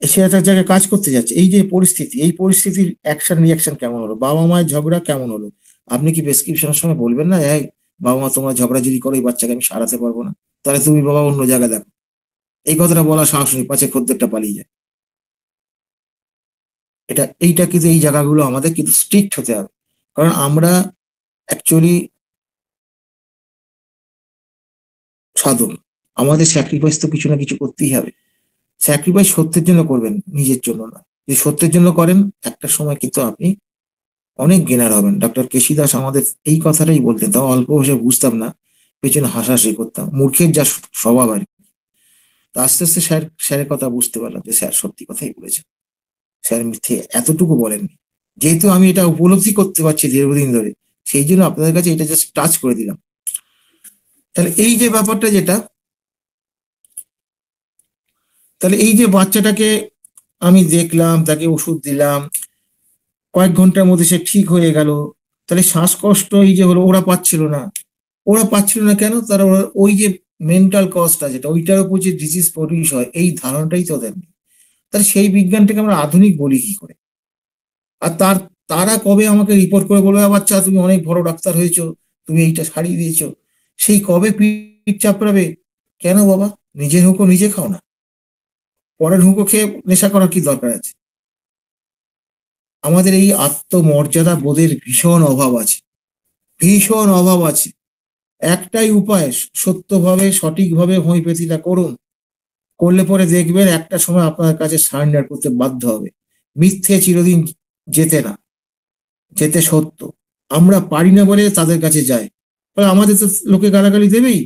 সে একটা জায়গায় কাজ করতে যাচ্ছে, এই যে পরিস্থিতি, এই পরিস্থিতির অ্যাকশন রিয়াকশন কেমন হলো, বাবা মায়ের ঝগড়া কেমন হলো, আপনি কি প্রেসক্রিপশনের সময় বলবেন না, এই বাবা মা তোমরা ঝগড়াঝাড়ি করো, এই বাচ্চাকে আমি সারাতে পারবো না, তাহলে তুমি বাবা অন্য জায়গায় দেখো? এই কথাটা বলা সাহস নেই, পাছে খদ্দেরটা পালিয়ে যায়। এইটা কিন্তু এই জায়গাগুলো আমাদের কিন্তু স্ট্রিক্ট হতে হবে। কারণ আমরা অ্যাকচুয়ালি সাধক, আমাদের স্যাক্রিফাইস তো কিছু না কিছু করতেই হবে। স্যাক্রিফাইস সত্যের জন্য করবেন, নিজের জন্য না। যদি সত্যের জন্য করেন, একটা সময় কিন্তু আপনি অনেক গেনার হবেন। ডক্টর কেশি দাস আমাদের এই কথাটাই বলতেন, তাও অল্প বয়সে বুঝতাম না, পেছনে হাসাহাসি করতাম, মূর্খের যা স্বভাব আর কি। তা আস্তে আস্তে স্যারের কথা বুঝতে পারলাম যে স্যার সত্যি কথাই বলেছেন, স্যার মিথ্যে এতটুকু বলেননি। যেহেতু আমি এটা উপলব্ধি করতে পারছি দীর্ঘদিন ধরে, সেই জন্য আপনাদের কাছে এটা জাস্ট টাচ করে দিলাম। তাহলে এই যে ব্যাপারটা যেটা, তাহলে এই যে বাচ্চাটাকে আমি দেখলাম, তাকে ওষুধ দিলাম, কয়েক ঘন্টার মধ্যে সে ঠিক হয়ে গেল। তাহলে শ্বাসকষ্ট এই যে হলো, ওরা পাচ্ছিল না কেন? তারা ওই যে মেন্টাল কজটা যেটা, ওইটার উপর যে ডিজিজ প্রডিউস হয়, এই ধারণাটাই তো ওদের নেই। তাহলে সেই বিজ্ঞানটাকে আমরা আধুনিক বলি কি করে? আর তারা কবে আমাকে রিপোর্ট করে বলবে, বাচ্চা তুমি অনেক বড় ডাক্তার হয়েছো, তুমি এইটা সারিয়ে দিয়েছো, সেই কবে পিঠ চাপড়াবে? কেন বাবা, নিজের হুঁকো নিজে খাও না, পরের হুঁকো খেয়ে নেশা করার কি দরকার আছে? আমাদের এই আত্মমর্যাদা বোধের ভীষণ অভাব আছে, ভীষণ অভাব আছে। একটাই উপায়, সত্যভাবে সঠিকভাবে হোমিওপ্যাথিটা করুন। করলে পরে দেখবেন একটা সময় আপনার কাছে সারেন্ডার করতে বাধ্য হবে। মিথ্যে চিরদিন যেতে না, যেতে সত্য। আমরা পারি না বলে তাদের কাছে যাই, আমাদের তো লোকে গালাগালি দেবেই,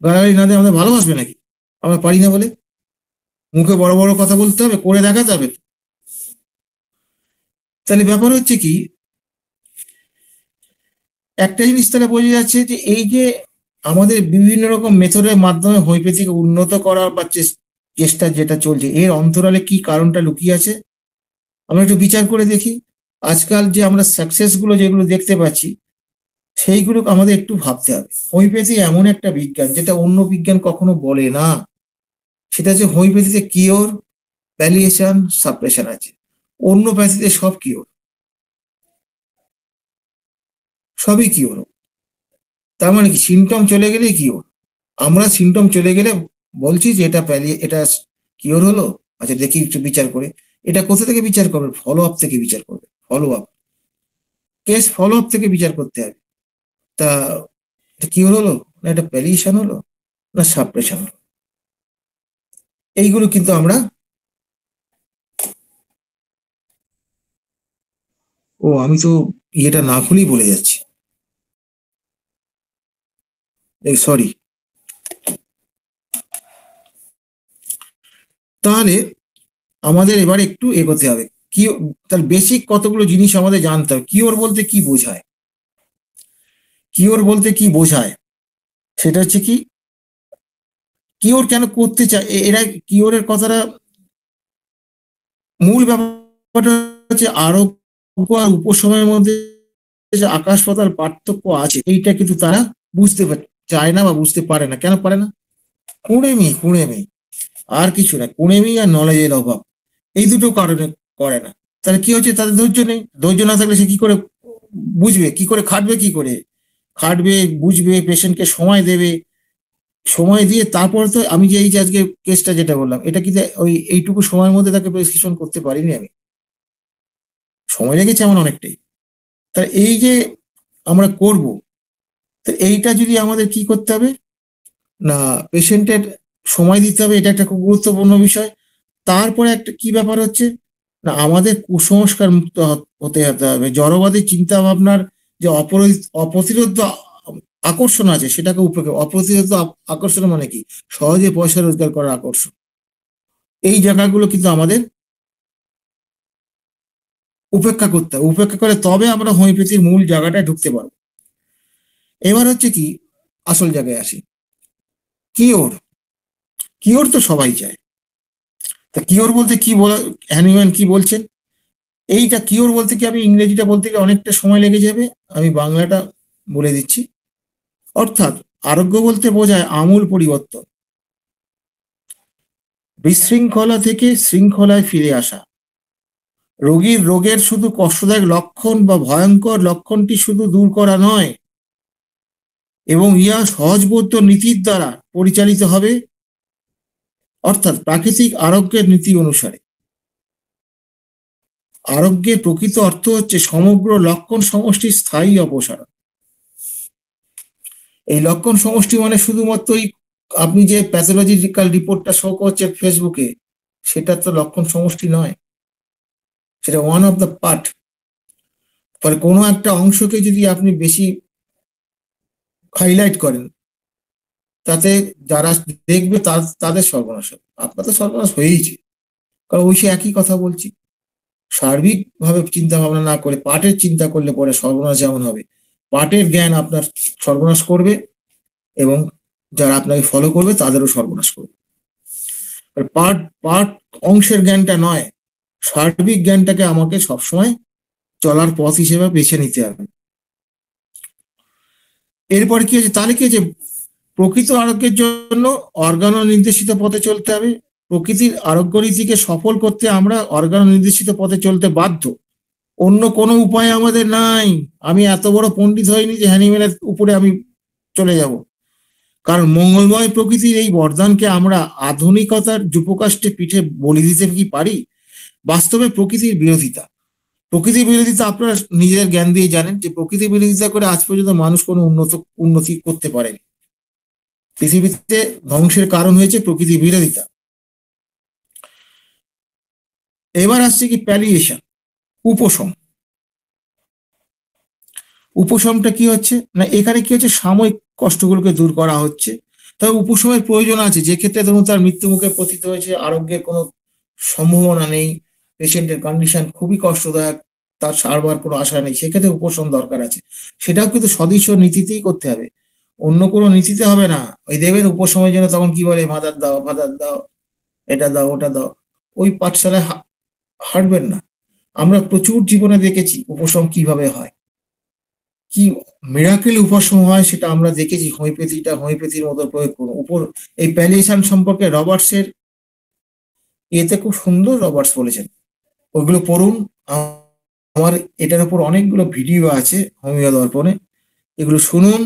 গালাগালি না দিয়ে আমাদের ভালোবাসবে নাকি? আমরা পারি না বলে মুখে বড় বড় কথা বলতে হবে, করে দেখাতে হবে। তাহলে ব্যাপার হচ্ছে কি, একটা জিনিস তাহলে বোঝা যাচ্ছে যে এই যে আমাদের বিভিন্ন রকম মেথডের মাধ্যমে হোমিওপ্যাথিকে উন্নত করার বা চেষ্টা যেটা চলছে, এর অন্তরালে কি কারণটা লুকিয়ে আছে আমরা একটু বিচার করে দেখি। আজকাল যে আমরা সাকসেস গুলো যেগুলো দেখতে পাচ্ছি, সেইগুলো আমাদের একটু ভাবতে হবে। হোমিওপ্যাথি এমন একটা বিজ্ঞান যেটা অন্য বিজ্ঞান কখনো বলে না। সেটা হচ্ছে হোমিওপ্যাথিতে কিওর, প্যালিয়েশন, সাপ্রেশন আছে। অন্য প্যাথিতে সব কিওর, সবই কিওর। তার মানে কি, সিমটম চলে গেলে কিওর। আমরা সিমটম চলে গেলে বলছি যে এটা কিওর হলো, আচ্ছা দেখি একটু বিচার করে। এটা কোথা থেকে বিচার করবে? ফলো আপ থেকে বিচার করবে। Follow up, case follow up থেকে বিচার করতে হবে। তা এটা কিওর হলো, না এটা প্যালিয়েশন হলো, না সাপ্রেশন হলো? এইগুলো কিন্তু আমরা, আমি তো ইয়েটা না খুলেই বলে যাচ্ছি, সরি। তাহলে আমাদের এবার একটু এগোতে হবে। কি, তার বেসিক কতগুলো জিনিস আমাদের জানতে হবে। কিওর বলতে কি বোঝায়? কিওর বলতে কি বোঝায় সেটা হচ্ছে কি, কিওর কেন করতে চায় এরা? কিওরের কথাটা, মূল ব্যাপারটা হচ্ছে আরোগ্য আর উপশমের মধ্যে যে আকাশ পাতাল পার্থক্য আছে, এইটা কিন্তু তারা বুঝতে চায় না বা বুঝতে পারে না। কেন পারে না? কুঁড়েমি, আর কিছু না, কুঁড়েমি আর নলেজের অভাব, এই দুটো কারণে করে না। তাহলে কি হচ্ছে, তাদের ধৈর্য নেই। ধৈর্য না থাকলে সে কি করে বুঝবে, কি করে খাটবে, কি করে খাটবে, বুঝবে, পেশেন্টকে সময় দেবে, সময় দিয়ে তারপর তো আমি যে এই যে আজকে কেসটা যেটা বললাম, এটা কি ওই এইটুকু সময়ের মধ্যে তাকে প্রেসক্রিপশন করতে পারিনি আমি, সময় লেগেছে আমার অনেকটাই। তাহলে এই যে আমরা করব, তো এইটা যদি আমাদের কি করতে হবে না, পেশেন্টের সময় দিতে হবে, এটা একটা খুব গুরুত্বপূর্ণ বিষয়। তারপরে একটা কি ব্যাপার হচ্ছে না, আমাদের কুসংস্কার মুক্ত হতে হবে। জড়বাদী চিন্তা ভাবনার যে অপ্রতিরোধ আকর্ষণ আছে, সেটাকে অপ্রতিরোধ আকর্ষণ মানে কি, সহজে পয়সা রোজগার করার আকর্ষণ। এই জায়গাগুলো কিন্তু আমাদের উপেক্ষা করতে হবে, উপেক্ষা করে তবে আমরা হোমিওপ্যাথির মূল জায়গাটায় ঢুকতে পারবো। এবার হচ্ছে কি, আসল জায়গায় আসি। কিওর, কিওর তো সবাই চায়। তা কিওর বলতে কি বলা, হ্যানিম্যান কি বলছেন? এইটা কিওর বলতে কি, আমি ইংরেজিটা বলতে গিয়ে অনেকটা সময় লেগে যাবে, আমি বাংলাটা বলে দিচ্ছি। অর্থাৎ আরোগ্য বলতে বোঝায় আমূল পরিবর্তন, বিশৃঙ্খলা থেকে শৃঙ্খলায় ফিরে আসা। রোগীর রোগের শুধু কষ্টদায়ক লক্ষণ বা ভয়ঙ্কর লক্ষণটি শুধু দূর করা নয়, এবং ইহা সহজবোধ্য নীতির দ্বারা পরিচালিত হবে, অর্থাৎ প্রাকৃতিক আরোগ্যের নীতি অনুসারে। আরোগ্যের প্রকৃত অর্থ হচ্ছে সমগ্র লক্ষণ সমষ্টির স্থায়ী অপসারণ। এই লক্ষণ সমষ্টি মানে শুধুমাত্র আপনি যে প্যাথোলজিক্যাল রিপোর্টটা শো করছে ফেসবুকে, সেটা তো লক্ষণ সমষ্টি নয়, সেটা ওয়ান অফ দ্য পার্ট। ফলে কোনো একটা অংশকে যদি আপনি বেশি হাইলাইট করেন, তাতে যারা দেখবে তাদের সর্বনাশ হবে, আপনার তো সর্বনাশ হয়েইছে। কারণ ওই সে একই কথা বলছি, সার্বিকভাবে চিন্তা ভাবনা না করে পার্টের চিন্তা করলে পরে সর্বনাশ যেমন হবে, পার্টের জ্ঞান আপনার সর্বনাশ করবে এবং যারা আপনাকে ফলো করবে তাদেরও সর্বনাশ করবে। পার্ট পার্ট অংশের জ্ঞানটা নয়, সার্বিক জ্ঞানটাকে আমাকে সবসময় চলার পথ হিসেবে বেছে নিতে হবে। এরপরে কি হচ্ছে, তাহলে কি হচ্ছে, প্রকৃত আরোগ্যের জন্য অর্গানো নির্দেশিত পথে চলতে হবে। প্রকৃতির আরোগ্য রীতিকে সফল করতে আমরা অর্গানো নির্দেশিত পথে চলতে বাধ্য, অন্য কোনো উপায় আমাদের নাই। আমি এত বড় পণ্ডিত হইনি যে হ্যানিম্যানের উপরে আমি চলে যাব। কারণ মঙ্গলময় প্রকৃতির এই বরদানকে আমরা আধুনিকতার যুপকাষ্টে পিঠে বলি দিতে কি পারি? বাস্তবে প্রকৃতির বিরোধিতা, প্রকৃতির বিরোধিতা আপনারা নিজের জ্ঞান দিয়ে জানেন যে প্রকৃতির বিরোধিতা করে আজ পর্যন্ত মানুষ কোনো উন্নতি করতে পারেনি। পৃথিবীতে ধ্বংসের কারণ হয়েছে প্রকৃতির বিরোধিতা। এবার আসছে কি প্যালিয়েশন, উপশম। উপশমটা কি হচ্ছে না, এখানে কি হচ্ছে, সাময়িক কষ্টগুলোকে দূর করা হচ্ছে। তবে উপশমের প্রয়োজন আছে, যে ক্ষেত্রে ধরুন তার মৃত্যু মুখে পতিত হয়েছে, আরোগ্যের কোনো সম্ভাবনা নেই, পেশেন্টের কন্ডিশন খুবই কষ্টদায়ক, তার সারবার কোনো আশা নেই, সেক্ষেত্রে উপশম দরকার আছে। সেটাও কিন্তু সদিচ্ছ নীতিতেই করতে হবে, অন্য কোনো নীতিতে হবে না। ওই দেবেন উপশমের জন্য তখন কি বলে, ভাতার দাও ভাতার দাও, এটা দাও ওটা দাও, ওই পাঠশালায় হাঁটবেন না। আমরা প্রচুর জীবনে দেখেছি উপশম কিভাবে হয়, কি মিরাকেল উপশম হয়, সেটা আমরা দেখেছি। হোমিওপ্যাথির মতো প্রয়োগ করুন উপর। এই প্যালিয়েশন সম্পর্কে রবার্টসের এতে খুব সুন্দর রবার্টস বলেছেন, ওইগুলো পড়ুন। আমার এটার উপর অনেকগুলো ভিডিও আছে হোমিও দর্পণে, এগুলো শুনুন,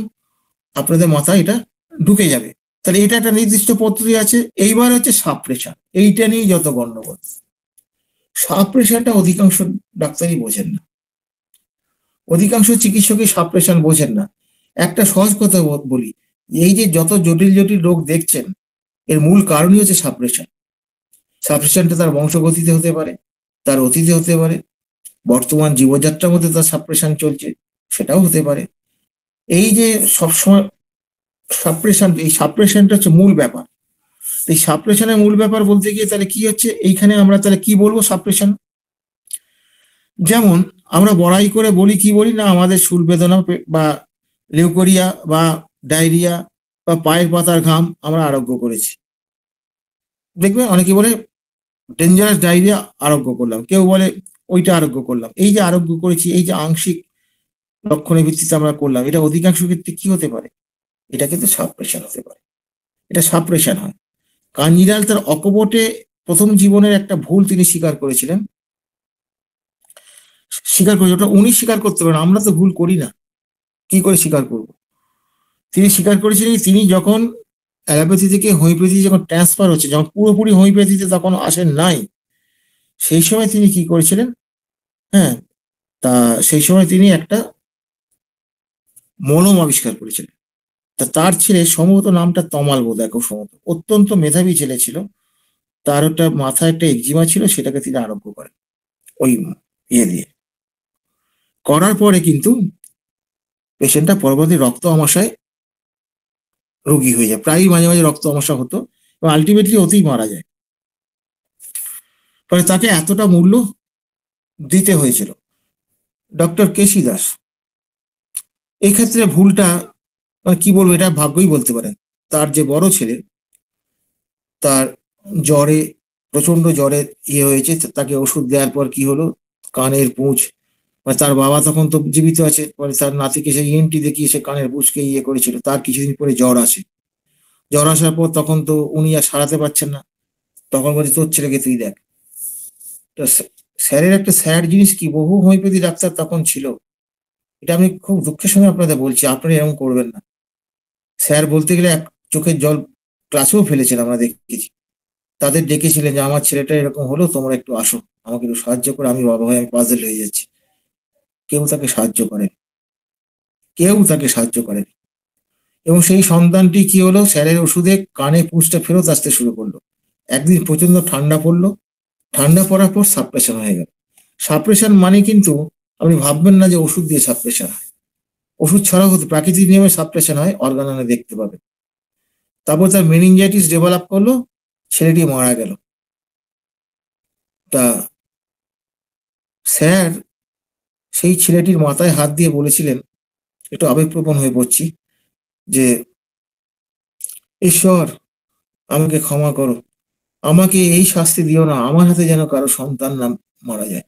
আপনাদের মাথায় এটা ঢুকে যাবে। তাহলে এটা একটা নির্দিষ্ট পদ্ধতি আছে। এইবার হচ্ছে সাপ্রেশন, এইটা নিয়ে যত গন্ডগোল। সাপ্রেশনটা অধিকাংশ ডাক্তারই বোঝেন না, অধিকাংশ চিকিৎসকই সাপ্রেশন বোঝেন না। একটা সহজ কথা বলি, এই যে যত জটিল জটিল রোগ দেখছেন, এর মূল কারণই হচ্ছে সাপ্রেশন। সাপ্রেশনটা তার বংশগতিতে হতে পারে, তার অতীতে হতে পারে, বর্তমান জীবনযাত্রার মধ্যে তার সাপ্রেশন চলছে, সেটাও হতে পারে। এই যে সবসময় সাপ্রেশন, এই সাপ্রেশনটা হচ্ছে মূল ব্যাপার। এই সাপ্রেশনের মূল ব্যাপার বলতে গিয়ে তাহলে কি হচ্ছে, এইখানে আমরা তাহলে কি বলবো সাপ্রেশন। যেমন আমরা বড়াই করে বলি, কি বলি না, আমাদের শুল বেদনা বা লিউকোরিয়া বা ডায়রিয়া বা পায়ের পাতার ঘাম আমরা আরোগ্য করেছি। দেখবে অনেকে বলে ডেঞ্জারাস ডায়রিয়া আরোগ্য করলাম, কেউ বলে ওইটা আরোগ্য করলাম। এই যে আরোগ্য করেছি, এই যে আংশিক লক্ষণের ভিত্তিতে আমরা করলাম, এটা অধিকাংশ ক্ষেত্রে কি হতে পারে, এটা কিন্তু সাপ্রেশন হতে পারে, এটা সাপ্রেশন হয়। কাঞ্জিলাল তার অকপটে প্রথম জীবনের একটা ভুল তিনি স্বীকার করেছিলেন, ওটা উনি স্বীকার করতে পারেন, আমরা তো ভুল করি না, কি করে স্বীকার করব। তিনি স্বীকার করেছিলেন, তিনি যখন অ্যালোপ্যাথি থেকে হোমিওপ্যাথি যখন ট্রান্সফার হচ্ছে, যখন পুরোপুরি হোমিওপ্যাথিতে তখন আসেন নাই, সেই সময় তিনি কি করেছিলেন, হ্যাঁ, তা সেই সময় তিনি একটা মলম আবিষ্কার করেছিলেন। তার ছেলে, সম্ভবত নামটা তমাল বোধ হয়, খুব সম্ভবত অত্যন্ত মেধাবী ছেলে ছিল, তার একটা মাথায় একটা একজিমা ছিল, সেটাকে তিনি আরোগ্য করেন ওই ইয়ে দিয়ে। করার পরে কিন্তু পেশেন্টটা পরবর্তী রক্ত আমাশায় রোগী হয়ে যায়, প্রায়ই মাঝে মাঝে রক্ত আমাশা হতো এবং আলটিমেটলি ওতেই মারা যায়। ফলে তাকে এতটা মূল্য দিতে হয়েছিল ডক্টর কেসি দাস। এক্ষেত্রে ভুলটা কি বলবো, এটা ভাগ্যই বলতে পারেন। তার যে বড় ছেলে, তার জ্বরে, প্রচন্ড জ্বরে হয়েছে, তাকে ওষুধ দেওয়ার পর কি হলো, কানের পুঁজ, তার বাবা তখন তো জীবিত আছে, পরে তার নাতিকে সে ইএনটি দেখিয়ে সে কানের পুঁজকে করেছিল। তার কিছুদিন পরে জ্বর আসে। জ্বর আসার পর তখন তো উনি আর সারাতে পারছেন না, তখন বলছে তোর ছেলেকে তুই দেখ। তো স্যারের একটা স্যাড জিনিস কি, বহু হোমিওপ্যাথি ডাক্তার তখন ছিল, এটা আমি খুব দুঃখের সঙ্গে আপনাদের বলছি, আপনারা এরকম করবেন না। স্যার বলতে গেলে এক চোখের জল ক্লাসেও ফেলেছেন, আমরা দেখেছি। তাদের ডেকেছিলেন যে আমার ছেলেটা এরকম হলো, তোমরা একটু আসো, আমাকে একটু সাহায্য করে, আমি বাবা ভাই আমি পাজল হয়ে যাচ্ছি। কেউ তাকে সাহায্য করেন, কেউ তাকে সাহায্য করেন। এবং সেই সন্তানটি কি হলো, স্যারের ওষুধে কানে পুঁজটা ফেরত আসতে শুরু করলো। একদিন প্রচন্ড ঠান্ডা পড়লো, ঠান্ডা পড়ার পর সাপ্রেশন হয়ে গেল। সাপ্রেশন মানে কিন্তু আপনি ভাববেন না যে ওষুধ দিয়ে সাপ্রেশন হয়, ওষুধ ছাড়াও হতে প্রাকৃতিক নিয়মে সাপ্রেশন হয়, অর্গানানে দেখতে পাবে। তারপর তার মেনিনজাইটিস ডেভেলপ করলো, ছেলেটি মারা গেল। তা স্যার সেই ছেলেটির মাথায় হাত দিয়ে বলেছিলেন, একটু আবেগপ্রবণ হয়ে পড়ছি, যে ঈশ্বর আমাকে ক্ষমা করো, আমাকে এই শাস্তি দিও না, আমার হাতে যেন কারো সন্তান না মারা যায়,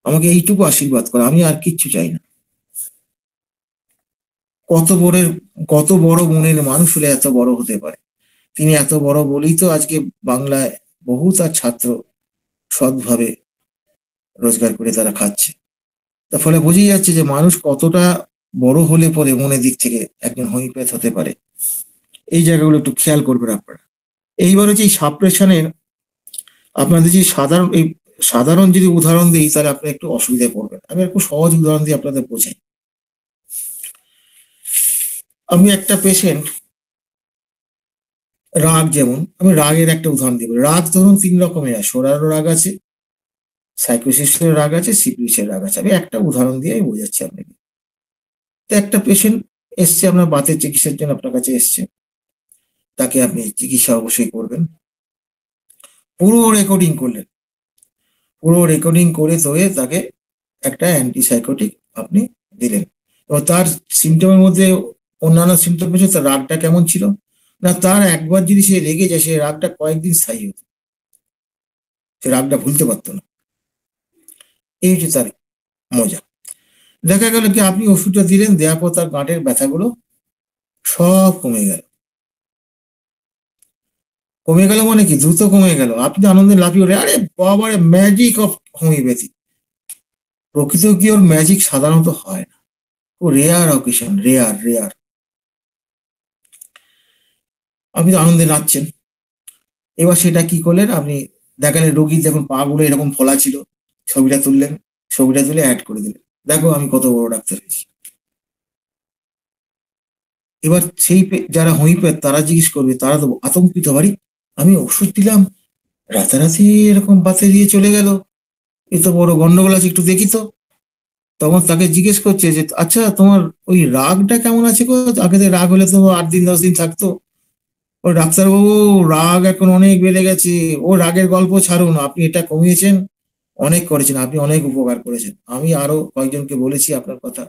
আমাকে এইটুকু আশীর্বাদ করো, আমি আর কিচ্ছু চাই না। কত বড় মনের মানুষ হলে এত বড় হতে পারে। তিনি এত বড় বলেই তো আজকে বাংলায় বহু তার ছাত্র সৎভাবে রোজগার করে তারা খাচ্ছে। তার ফলে বোঝাই যাচ্ছে যে মানুষ কতটা বড় হলে পরে মনের দিক থেকে একজন হোমিওপ্যাথ হতে পারে। এই জায়গাগুলো একটু খেয়াল করবেন আপনারা। এইবার হচ্ছে এই সাপ্রেশনের আপনাদের যে সাধারণ যদি উদাহরণ দিই, তাহলে আপনি একটু অসুবিধায় পড়বেন। আমি একটু সহজ উদাহরণ দিয়ে আপনাদের বোঝাই। আমি একটা পেশেন্ট, রাগ, যেমন আমি রাগের একটা উদাহরণ দিব। রাগ ধরুন 3 রকমের আছে, সোরারও রাগ আছে, সাইকোসিসের রাগ আছে, সিপিলিসের রাগ আছে। আমি একটা উদাহরণ দিয়ে বোঝাচ্ছি আপনাকে। তো একটা পেশেন্ট এসছে আপনার বাতের চিকিৎসার জন্য, আপনার কাছে এসছে, তাকে আপনি চিকিৎসা অবশ্যই করবেন। পুরো রেকর্ডিং করলেন, পুরো রেকর্ডিং করে তাকে একটা অ্যান্টিসাইকোটিক আপনি দিলেন। এবং তার সিমটমের মধ্যে অন্যান্য সিমটম পেয়েছে, তার রাগটা কেমন ছিল না, তার একবার যদি সে রেগে যায়, সে রাগটা কয়েকদিন স্থায়ী হতো, সে রাগটা ভুলতে পারতো না। এই হচ্ছে তার মজা। দেখা গেল কি আপনি ওষুধটা দিলেন, দেওয়ার পর তার গাঁটের ব্যথাগুলো সব কমে গেল। কমে গেল মানে কি, দ্রুত কমে গেল। আপনি আনন্দে লাফিয়ে উঠে, আরে বাবারে, ম্যাজিক অফ হোমিওপ্যাথি। প্রকৃত কি ওর ম্যাজিক সাধারণত হয় না, ও রেয়ার অকেশন, রেয়ার। আপনি তো আনন্দে নাচছেন। এবার সেটা কি করলেন, আপনি দেখালেন রোগীর যখন পা গুলো এরকম ফোলা ছিল, ছবিটা তুললেন, ছবিটা তুলে অ্যাড করে দিলেন, দেখো আমি কত বড় ডাক্তার হয়েছি। এবার সেই যারা হোমিওপ্যাথ তারা জিজ্ঞেস করবে, তারা তো আতঙ্কিত, বাড়ি আমি ওষুধ দিলাম, রাতারাতি এরকম বাতে দিয়ে চলে গেল, এ তো বড় গন্ডগোল আছে, একটু দেখি তো। তখন তাকে জিজ্ঞেস করছে যে আচ্ছা তোমার ওই রাগটা কেমন আছে গো, আগে তো রাগ হলে তো 8 দিন 10 দিন থাকতো। ও ডাক্তারবাবু, রাগ এখন অনেক বেড়ে গেছে। ও রাগের গল্প ছাড়ুন, আপনি এটা কমিয়েছেন, অনেক করেছেন, আপনি অনেক উপকার করেছেন, আমি আরো কয়েকজনকে বলেছি আপনার কথা,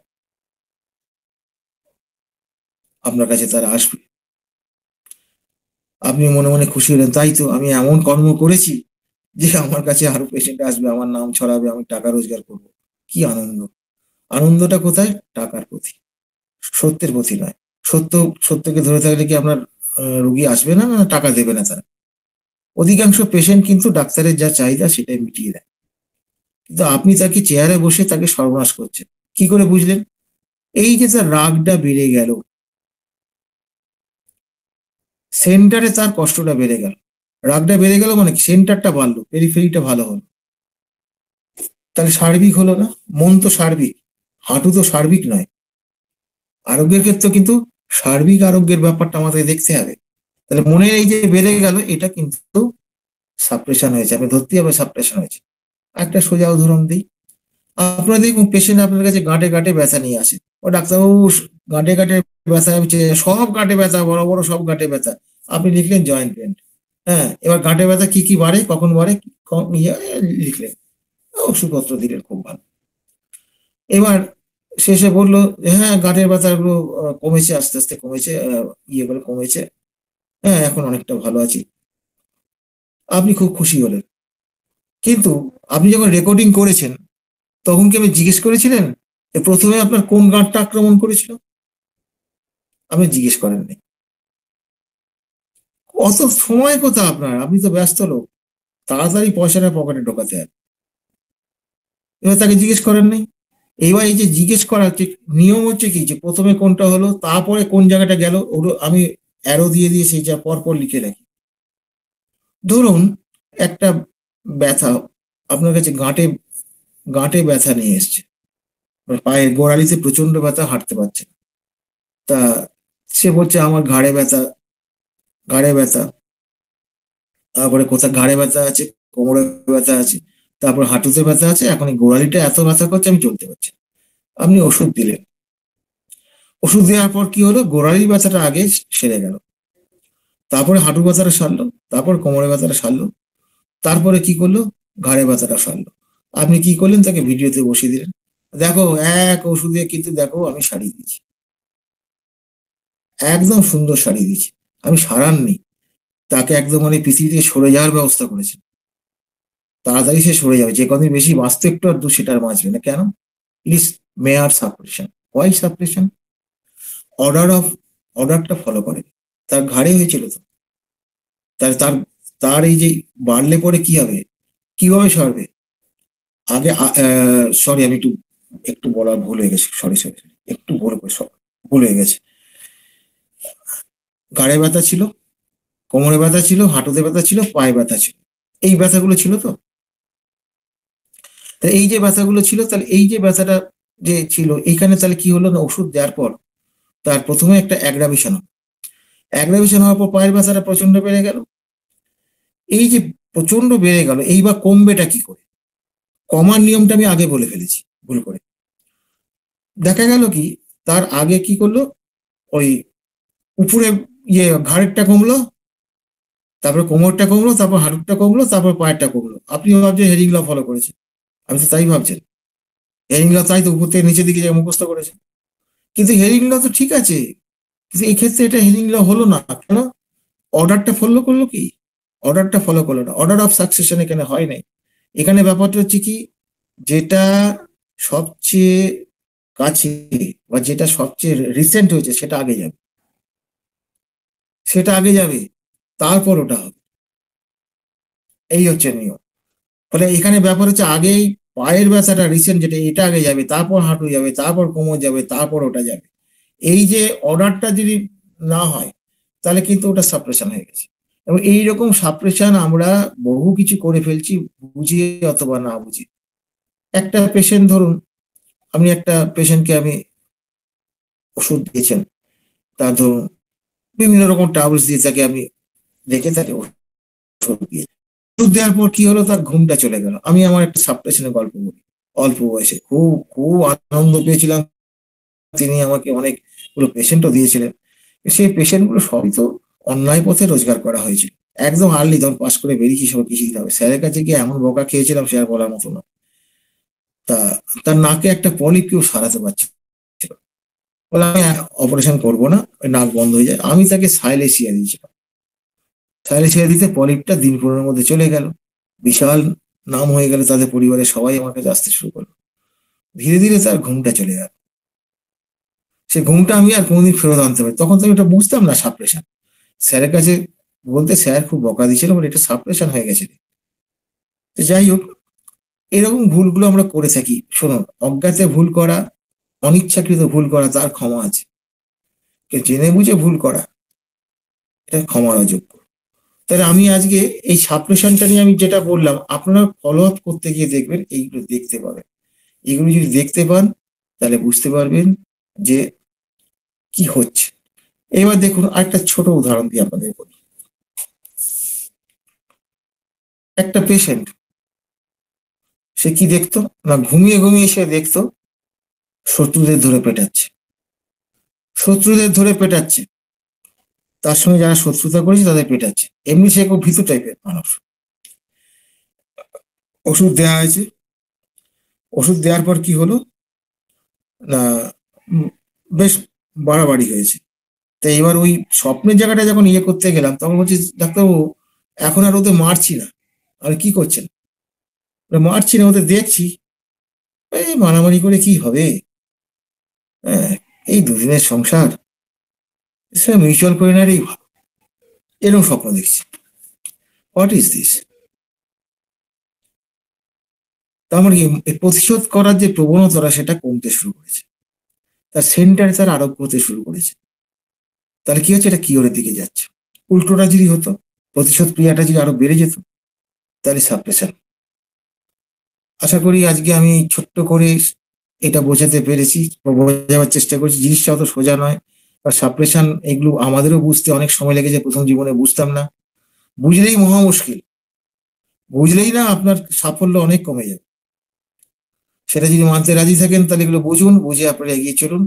আপনার কাছে তারা আসবে। আপনি মনে মনে খুশি হলেন, তাই তো, আমি এমন কর্ম করেছি যে আমার কাছে আরো পেশেন্ট আসবে, আমার নাম ছড়াবে, আমি টাকা রোজগার করব। কি আনন্দ! আনন্দটা কোথায়? টাকার প্রতি, সত্যের প্রতি নয়। সত্যকে ধরে থাকলে কি আপনার রোগী আসবে না, না টাকা দেবে না তারা? অধিকাংশ পেশেন্ট কিন্তু ডাক্তারের যা চাহিদা সেটাই মিটিয়ে দেয়, কিন্তু আপনি তাকে চেয়ারে বসে তাকে সর্বনাশ করছেন। কি করে বুঝলেন? এই যে তার রাগটা বেড়ে গেল, সেন্টারে তার কষ্টটা বেড়ে গেল। রাগটা বেড়ে গেল মানে সেন্টারটা বাড়লো, পেরিফেরিটা ভালো হলো, তাহলে সার্বিক হলো না? মন তো সার্বিক, হাঁটু তো সার্বিক নয়। আরোগ্যের ক্ষেত্রে কিন্তু সার্বিক আরোগ্যের ব্যাপারটা আমাদের দেখতে হবে। তাহলে মনের এই যে বেড়ে গেল, এটা কিন্তু সাপ্রেশন হয়েছে, আপনি ধরতেই হবে সাপ্রেশন হয়েছে। একটা সোজা উদাহরণ দিই, আপনারা দেখুন পেশেন্ট আপনার কাছে গাঁটে গাঁটে ব্যথা নিয়ে আসে, ও ডাক্তারবাবু গাঁটে গাঁটে ব্যথা হচ্ছে, সব গাঁটে ব্যথা, বড় বড় সব গাঁটে ব্যথা, আপনি লিখলেন জয়েন্ট পেন। হ্যাঁ, এবার গাঁটে ব্যথা কি কি বাড়ে, কখন বাড়ে, লিখলেন। ওষুধপত্র দিলেন, খুব ভালো। এবার শেষে বললো যে হ্যাঁ, গাঁটের ব্যথাগুলো কমেছে, আস্তে আস্তে কমেছে, ইয়েগুলো কমেছে, হ্যাঁ এখন অনেকটা ভালো আছি। আপনি খুব খুশি হলেন, কিন্তু আপনি যখন রেকর্ডিং করেছেন তখন কি আপনি জিজ্ঞেস করেছিলেন যে প্রথমে আপনার কোন গাঁটটা আক্রমণ করেছিল? আপনি জিজ্ঞেস করেননি। অত সময় কোথায় আপনার, আপনি তো ব্যস্ত লোক, তাড়াতাড়ি পয়সাটা পকেটে ঢোকাতে হয়। এবার তাকে জিজ্ঞেস করেননি। এইবার এই যে জিজ্ঞেস করার যে নিয়ম হচ্ছে কি, যে প্রথমে কোনটা হলো তারপরে কোন জায়গাটা গেল, ওগুলো আমি অ্যারো দিয়ে দিয়ে সেই যা পরপর লিখে রাখি। ধরুন একটা ব্যথা আপনার কাছে, গাঁটে গাঁটে ব্যথা নিয়ে এসছে, পায়ের গোড়ালিতে প্রচন্ড ব্যথা, হাঁটতে পারছে না। তা সে বলছে আমার ঘাড়ে ব্যথা, ঘাড়ে ব্যথা, তারপরে কোথায় ঘাড়ে ব্যথা আছে, কোমরে ব্যথা আছে, তারপর হাঁটুতে ব্যথা আছে, এখন এই গোড়ালিটা এত ব্যথা করছে আমি চলতে পারছি না। আপনি ওষুধ দিলেন, ওষুধ দেওয়ার পর কি হলো, গোড়ালির ব্যথাটা আগে সেরে গেল, তারপরে হাঁটু ব্যথাটা সারলো, তারপর কোমরে ব্যথাটা সারলো, তারপরে কি করলো, ঘাড়ে ব্যথাটা সারলো। আপনি কি করলেন, তাকে ভিডিওতে বসিয়ে দিলেন, দেখো এক ওষুধে কিন্তু দেখো আমি সারিয়ে দিচ্ছি, একদম সুন্দর সারিয়ে দিচ্ছি। আমি সারাননি, তাকে একদম মানে পৃথিবী থেকে সরে যাওয়ার ব্যবস্থা করেছি। তাড়াতাড়ি সে সরে যাবে, যে কদিন বেশি বাঁচতে একটু আর দু সেটা আর বাঁচবে না। কেন? Please, mere suppression. Why suppression? Order of, অর্ডারটা ফলো করে। তার ঘাড়ে হয়েছিল তো, তার তার তার এই যে বাড়লে পরে কি হবে, কিভাবে সরবে? আগে সরি, আমি একটু একটু বলা ভুল হয়ে গেছে, সরি সরি, একটু ভুল হয়ে গেছে। ঘাড়ে ব্যথা ছিল, কোমরে ব্যথা ছিল, হাঁটুতে ব্যথা ছিল, পায়ে ব্যথা ছিল, এই ব্যথাগুলো ছিল তো। তা এই যে ব্যথাগুলো ছিল, তাহলে এই যে ব্যথাটা যে ছিল এইখানে, তাহলে কি হলো না, ওষুধ দেওয়ার পর তার প্রথমে একটা অ্যাগ্রাভেশন হলো। অ্যাগ্রাভেশন হওয়ার পর পায়ের ব্যথাটা প্রচন্ড বেড়ে গেল। এই যে প্রচন্ড বেড়ে গেল, এইবার কমবেটা কি করে? কমার নিয়মটা আমি আগে বলে ফেলেছি ভুল করে। দেখা গেল কি, তার আগে কি করলো, ওই উপরে ইয়ে ঘাড়েরটা কমলো, তারপর কোমরটা কমলো, তারপর হাঁটুটা কমলো, তারপর পায়েরটা কমলো। আপনি ভাবছেন হেরিং ল ফলো করেছে, আমি তো তাই ভাবছেন। হেরিং ল তাই তো উপর থেকে নিচের দিকে মুখস্থ করেছে, কিন্তু হেরিং ল তো ঠিক আছে, কিন্তু এই ক্ষেত্রে এটা হেরিং ল হলো না। কেন? অর্ডারটা ফলো করলো কি? অর্ডারটা ফলো করলো না, অর্ডার অফ সাকসেশন এখানে হয় নাই। এখানে ব্যাপারটা হচ্ছে কি, যেটা সবচেয়ে কাছে বা যেটা সবচেয়ে রিসেন্ট হয়েছে সেটা আগে যাবে, সেটা আগে যাবে, তারপর ওটা হবে। এই হচ্ছে নিয়ম। ফলে এখানে ব্যাপার হচ্ছে আগেই পায়ের ব্যথাটা রিসেন্ট, যেটা এটা আগে যাবে, তারপর হাঁটু যাবে, তারপর কোমর যাবে, তারপর ওটা যাবে। এই যে অর্ডারটা যদি না হয়, তাহলে কিন্তু ওটা সাপ্রেশন হয়ে গেছে। এবং এইরকম সাপ্রেশন আমরা বহু কিছু করে ফেলছি, বুঝিয়ে অথবা না বুঝিয়ে। একটা পেশেন্ট ধরুন, আপনি একটা পেশেন্টকে আমি ওষুধ দিয়েছেন, তার ধরুন বিভিন্ন রকম ট্যাবলেটস দিয়ে তাকে আমি রেখে তাকে ওষুধ দিয়ে, ওষুধ দেওয়ার পর কি হলো, তার ঘুমটা চলে গেল। আমি আমার একটা সাপ্রেশনের গল্প বলি। অল্প বয়সে খুব খুব আনন্দ পেয়েছিলাম, তিনি আমাকে অনেকগুলো পেশেন্টও দিয়েছিলেন। সেই পেশেন্টগুলো সবই তো অন্যায় পথে রোজগার করা হয়েছিল। একদম আর্লি তখন পাস করে বেরিয়েছি, সব কিছু দিতে হবে। স্যারের কাছে গিয়ে এমন বকা খেয়েছিলাম, সে আর বলার মতো না। তা তার নাকে একটা পলিপ কেউ সারাতে পারছে, বলে আমি অপারেশন করবো না, ওই নাক বন্ধ হয়ে যায়। আমি তাকে সাইলেসিয়া দিয়েছিলাম। সাইলেসিয়া দিতে পলিপটা দিন 15 মধ্যে চলে গেল। বিশাল নাম হয়ে গেল, তাদের পরিবারের সবাই আমার কাছে আসতে শুরু করলো। ধীরে ধীরে তার ঘুমটা চলে গেল। সে ঘুমটা আমি আর কোনোদিন ফেরত আনতে পারি, তখন তো আমি এটা বুঝতাম না সাপ্রেশন। স্যারের কাছে বলতে স্যার খুব বকা দিয়েছিল, বলে এটা সাপ্রেশন হয়ে গেছে। তো যাই হোক, এরকম ভুলগুলো আমরা করে থাকি। শোনো, অজ্ঞাতে ভুল করা, অনিচ্ছাকৃত ভুল করা, তার ক্ষমা আছে। কিন্তু জেনে বুঝে ভুল করা, এটা ক্ষমার অযোগ্য। তাহলে আমি আজকে এই সাপ্রেশনটা নিয়ে আমি যেটা বললাম, আপনারা ফলো আপ করতে গিয়ে দেখবেন এইগুলো দেখতে পাবেন। এগুলো যদি দেখতে পান, তাহলে বুঝতে পারবেন যে কি হচ্ছে। এবার দেখুন, আরেকটা ছোট উদাহরণ দিয়ে আপনাদের বলি। একটা পেশেন্ট, সে কি দেখতো না, ঘুমিয়ে ঘুমিয়ে সে দেখতো শত্রুদের ধরে পেটাচ্ছে, শত্রুদের ধরে পেটাচ্ছে, তার সঙ্গে যারা শত্রুতা করেছে তাদের পেটাচ্ছে। এমনি সে খুব ভীতু টাইপের মানুষ। ওষুধ দেওয়া হয়েছে, ওষুধ দেওয়ার পর কি হলো না, উম, বেশ বাড়াবাড়ি হয়েছে। তো এবার ওই স্বপ্নের জায়গাটা যখন ইয়ে করতে গেলাম তখন বলছি, ডাক্তারবাবু এখন আর ওদের মারছি না। আর কি করছেন? মারছি না, ওদের দেখছি। এই মারামারি করে কি হবে? হ্যাঁ, এই দুদিনের সংসার, সে মিউচুয়াল করে নেওয়ারই ভালো। এরকম স্বপ্ন দেখছি। What is this? তার মানে কি, এই প্রতিশোধ করার যে প্রবণতাটা সেটা কমতে শুরু করেছে, তার সেন্টারে তার আরোপ হতে শুরু করেছে। তাহলে কি হচ্ছে, এটা কিওরের দিকে যাচ্ছে। উল্টোটা যদি হতো, প্রতিশোধ ক্রিয়াটা যদি আরো বেড়ে যেত, তাহলে সাপ্রেশন। আশা করি আজকে আমি ছোট্ট করে এটা বোঝাতে পেরেছি বা বোঝাবার চেষ্টা করছি। জিনিসটা অত সোজা নয়। আর সাপ্রেশন এগুলো আমাদেরও বুঝতে অনেক সময় লেগেছে, প্রথম জীবনে বুঝতাম না। বুঝলেই মহা মুশকিল। বুঝলেই না আপনার সাফল্য অনেক কমে যাবে। সেটা যদি মানতে রাজি থাকেন তাহলে এগুলো বুঝুন, বুঝে আপনারা এগিয়ে চলুন।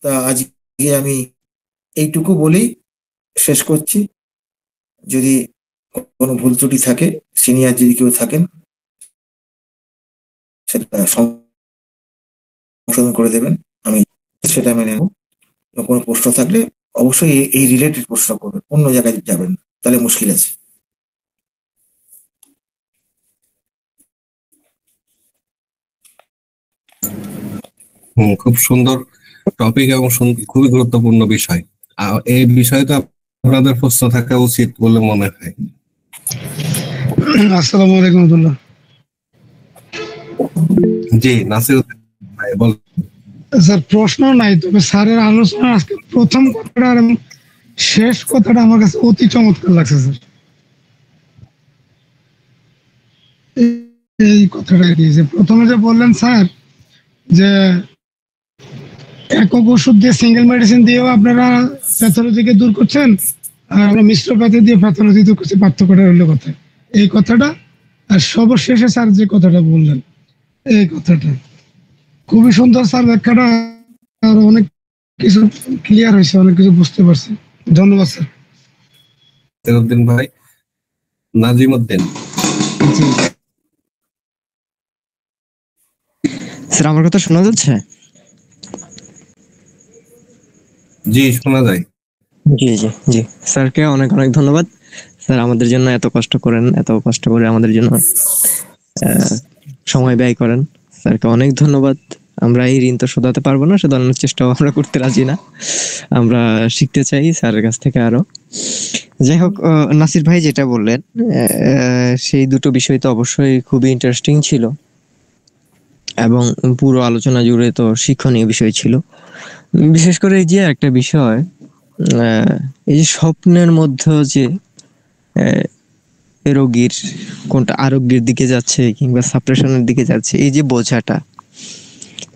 তা আজকে আমি এইটুকু বলেই শেষ করছি। যদি কোনো ভুল ত্রুটি থাকে, সিনিয়র যদি কেউ থাকেন, সেটা সংশোধন করে দেবেন। আমি সেটা মেনে নেব। কোনো প্রশ্ন থাকলে অবশ্যই এই রিলেটেড প্রশ্ন করবেন, অন্য জায়গায় যাবেন না, তাহলে মুশকিল আছে। খুব সুন্দর টপিক এবং খুবই গুরুত্বপূর্ণ বিষয়। এই বিষয়টা আপনাদের প্রশ্ন থাকা উচিত বলে মনে হয়। আসসালামু আলাইকুম রহমতুল্লাহ। জি, নাসির ভাই বল। স্যার প্রশ্ন নাই, তবে স্যারের আলোচনা আজকে প্রথম কথাটা আর এবং শেষ কথাটা আমার কাছে অতি চমৎকার লাগছে স্যার। এই কথাটা কি যে প্রথমে যে বললেন স্যার যে একক ওষুধ দিয়ে সিঙ্গেল মেডিসিন দিয়েও আপনারা প্যাথোলজিকে দূর করছেন, আর আমরা মিশ্র প্যাথি দিয়ে প্যাথোলজি দূর করছি, পার্থক্যটা হলো কথা এই কথাটা। আর সর্বশেষে স্যার যে কথাটা বললেন, এই কথাটা খুবই সুন্দর স্যার, ব্যাখ্যাটা আর অনেক কিছু ক্লিয়ার হয়েছে, অনেক কিছু বুঝতে পারছি। ধন্যবাদ স্যার। নাসিরউদ্দিন ভাই। নাজিম উদ্দিন। জি স্যার, আমার কথা শোনা যাচ্ছে? জি, শোনা যায়। জি জি জি স্যারকে অনেক অনেক ধন্যবাদ। স্যার আমাদের জন্য এত কষ্ট করেন, এত কষ্ট করে আমাদের জন্য সময় ব্যয় করেন। স্যারকে অনেক ধন্যবাদ। আমরা এই ঋণ তো শোধাতে পারবো না, শোধানোর চেষ্টাও আমরা করতে রাজি না। আমরা শিখতে চাই স্যারের কাছ থেকে আরো। যাই হোক, নাসির ভাই যেটা বললেন, সেই দুটো বিষয় তো অবশ্যই খুবই ইন্টারেস্টিং ছিল এবং পুরো আলোচনা জুড়ে তো শিক্ষণীয় বিষয় ছিল। বিশেষ করে এই যে একটা বিষয়, এই যে স্বপ্নের মধ্যে যে রোগীর কোনটা আরোগ্যের দিকে যাচ্ছে কিংবা সাপ্রেশনের দিকে যাচ্ছে, এই যে বোঝাটা,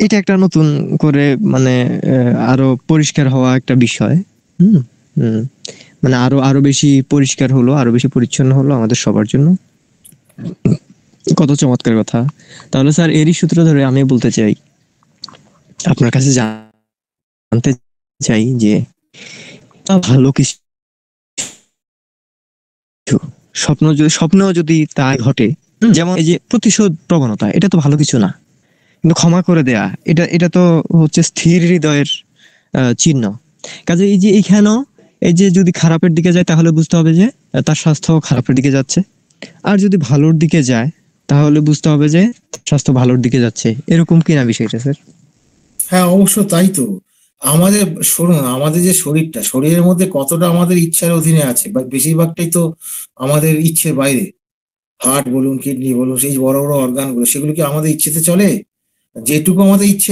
এটা একটা নতুন করে মানে আরো পরিষ্কার হওয়া একটা বিষয়। হুম হুম মানে আরো আরো বেশি পরিষ্কার হলো, আরো বেশি পরিচ্ছন্ন হলো আমাদের সবার জন্য। কত চমৎকার কথা। তাহলে স্যার এরই সূত্র ধরে আমি বলতে চাই, আপনার কাছে জানতে চাই যে ভালো কিছু স্বপ্নেও যদি তাই ঘটে, যেমন এই যে প্রতিশোধ প্রবণতা, এটা তো ভালো কিছু না, কিন্তু ক্ষমা করে দেয়া এটা এটা তো হচ্ছে স্থির হৃদয়ের চিহ্ন। কাজে এই যে এইখানেও এই যে যদি খারাপের দিকে যায় তাহলে বুঝতে হবে যে তার স্বাস্থ্য খারাপের দিকে যাচ্ছে, আর যদি ভালোর দিকে যায় তাহলে বুঝতে হবে যে স্বাস্থ্য ভালোর দিকে যাচ্ছে। এরকম কিনা বিষয়টা স্যার? হ্যাঁ, অবশ্য তাই তো। আমাদের শুনুন, আমাদের যে শরীরটা, শরীরের মধ্যে কতটা আমাদের ইচ্ছার অধীনে আছে, বা বেশিরভাগটাই তো আমাদের ইচ্ছের বাইরে। হার্ট বলুন, কিডনি বলুন, সেই বড় বড় অর্গান গুলো, সেগুলো কি আমাদের ইচ্ছেতে চলে? যেটুকু আমাদের ইচ্ছে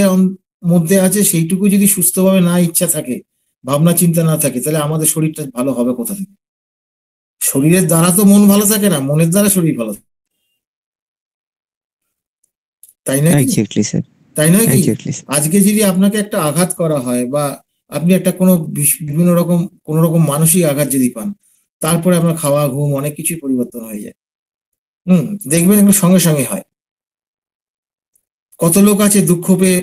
মধ্যে আছে সেইটুকু যদি সুস্থভাবে না ইচ্ছা থাকে, ভাবনা চিন্তা না থাকে, তাহলে আমাদের শরীরটা ভালো হবে কোথা থেকে? শরীরের দ্বারা তো মন ভালো থাকে না, মনের দ্বারা শরীর ভালো থাকে। তাই নয় কি? এক্স্যাক্টলি স্যার, তাই নয় কি? Exactly sir. আজকে যদি আপনাকে একটা আঘাত করা হয়, বা আপনি একটা কোনো বিভিন্ন রকম কোন রকম মানসিক আঘাত যদি পান, তারপরে আপনার খাওয়া, ঘুম, অনেক কিছুই পরিবর্তন হয়ে যায়। দেখবেন এগুলো সঙ্গে সঙ্গে হয়। কত লোক আছে দুঃখ পেয়ে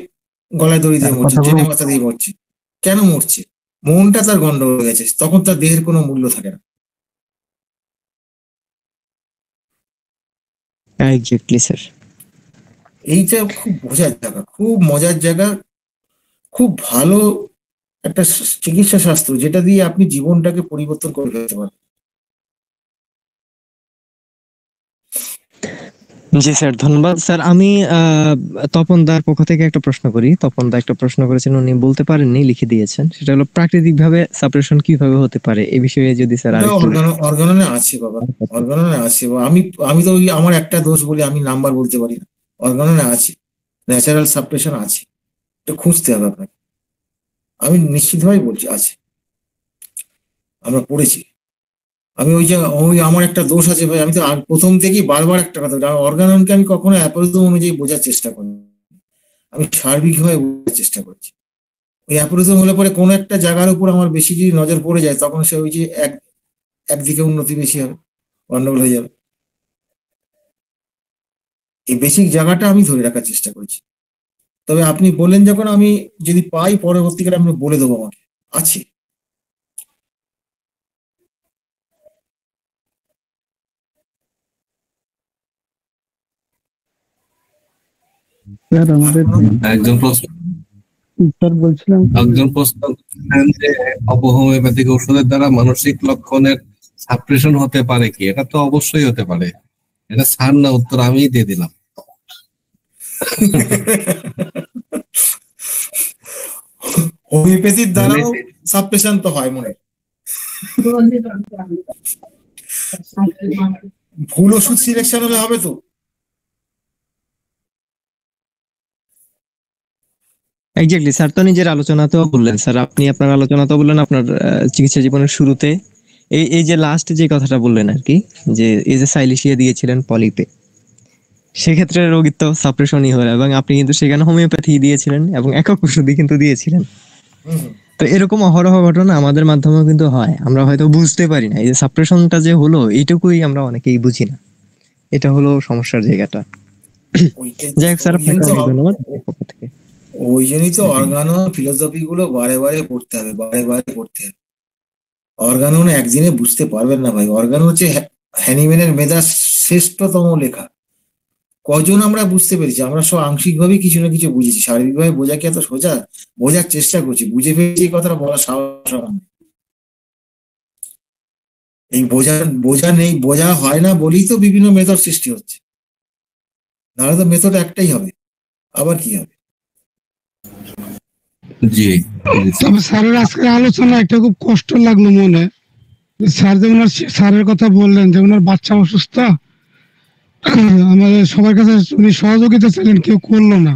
গলায় দড়ি দিয়ে মরছে, কথাগুলো ট্রেনে মাথা দিয়ে মরছে। কেন মরছে? মনটা তার গন্ড হয়ে গেছে, তখন তার দেহের কোনো মূল্য থাকে না। Exactly sir. এইটা খুব বোঝার জায়গা, খুব মজার জায়গা, খুব ভালো একটা চিকিৎসা শাস্ত্র, যেটা দিয়ে আপনি জীবনটাকে পরিবর্তন করে ফেলতে পারেন। জি স্যার, ধন্যবাদ স্যার। আমি তপন দার পক্ষ থেকে একটা প্রশ্ন করি। তপন দা একটা প্রশ্ন করেছেন, উনি বলতে পারেননি, লিখে দিয়েছেন। সেটা হলো প্রাকৃতিক ভাবে সাপ্রেশন কিভাবে হতে পারে, এই বিষয়ে যদি স্যার ওটা আরেকটু অর্গাননে আছে বাবা, অর্গাননে আছে। আমি আমি তো ওই আমার একটা দোষ বলে আমি নাম্বার বলতে পারি না, অর্গাননে আছে, ন্যাচারাল সাপ্রেশন আছে, এটা খুঁজতে হবে আপনাকে। আমি নিশ্চিতভাবে বলছি আছে, আমরা পড়েছি। আমি ওই আমার একটা দোষ আছে ভাই, আমি তো প্রথম থেকেই বারবার একটা কথা, অর্গাননকে আমি কখনো অ্যাপোরিজম অনুযায়ী বোঝার চেষ্টা করি, আমি সার্বিকভাবে বোঝার চেষ্টা করছি। ওই অ্যাপোরিজম হলে পরে কোনো একটা জায়গার উপর আমার বেশি যদি নজর পড়ে যায়, তখন সে ওই যে একদিকে উন্নতি বেশি হবে, গন্ডগোল হয়ে যাবে। এই বেসিক জায়গাটা আমি ধরে রাখার চেষ্টা করছি। তবে আপনি বললেন যখন, আমি যদি পাই পরবর্তীকালে আমি বলে দেবো, আমাকে আছে। স্যার আমাদের একজন প্রশ্ন স্যার বলছিলাম কি, একজন প্রশ্ন করেন যে অপহোমিওপ্যাথিক ওষুধের দ্বারা মানসিক লক্ষণের সাপ্রেশন হতে পারে কি? এটা তো অবশ্যই হতে পারে। এটা স্যার না, উত্তর আমিই দিয়ে দিলাম। হোমিওপ্যাথির দ্বারাও সাপ্রেশন তো হয় মনে হয়। ভুল ওষুধ সিলেকশন হলে হবে তো। এক্স্যাক্টলি স্যার তো নিজের আলোচনাতেও বললেন, স্যার আপনি আপনার আলোচনাতেও বললেন আপনার চিকিৎসা জীবনের শুরুতে এই এই যে লাস্ট যে কথাটা বললেন আর কি, যে এই যে সাইলিশিয়া দিয়েছিলেন পলিপে, সেক্ষেত্রে রোগীর তো সাপ্রেশনই হলো, এবং আপনি কিন্তু সেখানে হোমিওপ্যাথি দিয়েছিলেন এবং একক ওষুধই কিন্তু দিয়েছিলেন। তো এরকম অহরহ ঘটনা আমাদের মাধ্যমেও কিন্তু হয়, আমরা হয়তো বুঝতে পারি না। এই যে সাপ্রেশনটা যে হলো, এইটুকুই আমরা অনেকেই বুঝি না। এটা হলো সমস্যার জায়গাটা। যাই হোক স্যার, আপনাকে অনেক ধন্যবাদ পক্ষ থেকে। ওই জন্যই তো অর্গানো ফিলোসফি গুলো বারে বারে পড়তে হবে, বারে বারে পড়তে হবে। অর্গানো একদিনে বুঝতে পারবেন না ভাই। অর্গানো হচ্ছে হ্যানিম্যানের মেধা শ্রেষ্ঠতম লেখা। কজন আমরা বুঝতে পেরেছি? আমরা সব আংশিকভাবে কিছু না কিছু বুঝেছি, শারীরিকভাবে বোঝা কি এত সোজা? বোঝার চেষ্টা করছি, বুঝে ফেলেছি, এই কথাটা বলা সাহস আমার নেই। এই বোঝা নেই, বোঝা হয় না বলেই তো বিভিন্ন মেথড সৃষ্টি হচ্ছে, নাহলে তো মেথড একটাই হবে, আবার কি হবে? জি, তবে স্যারের আজকের আলোচনা একটা খুব কষ্ট লাগলো মনে। স্যার যে ওনার স্যারের কথা বললেন যে ওনার বাচ্চা অসুস্থ, আমাদের সবার কাছে উনি সহযোগিতা চাইলেন, কেউ করলো না।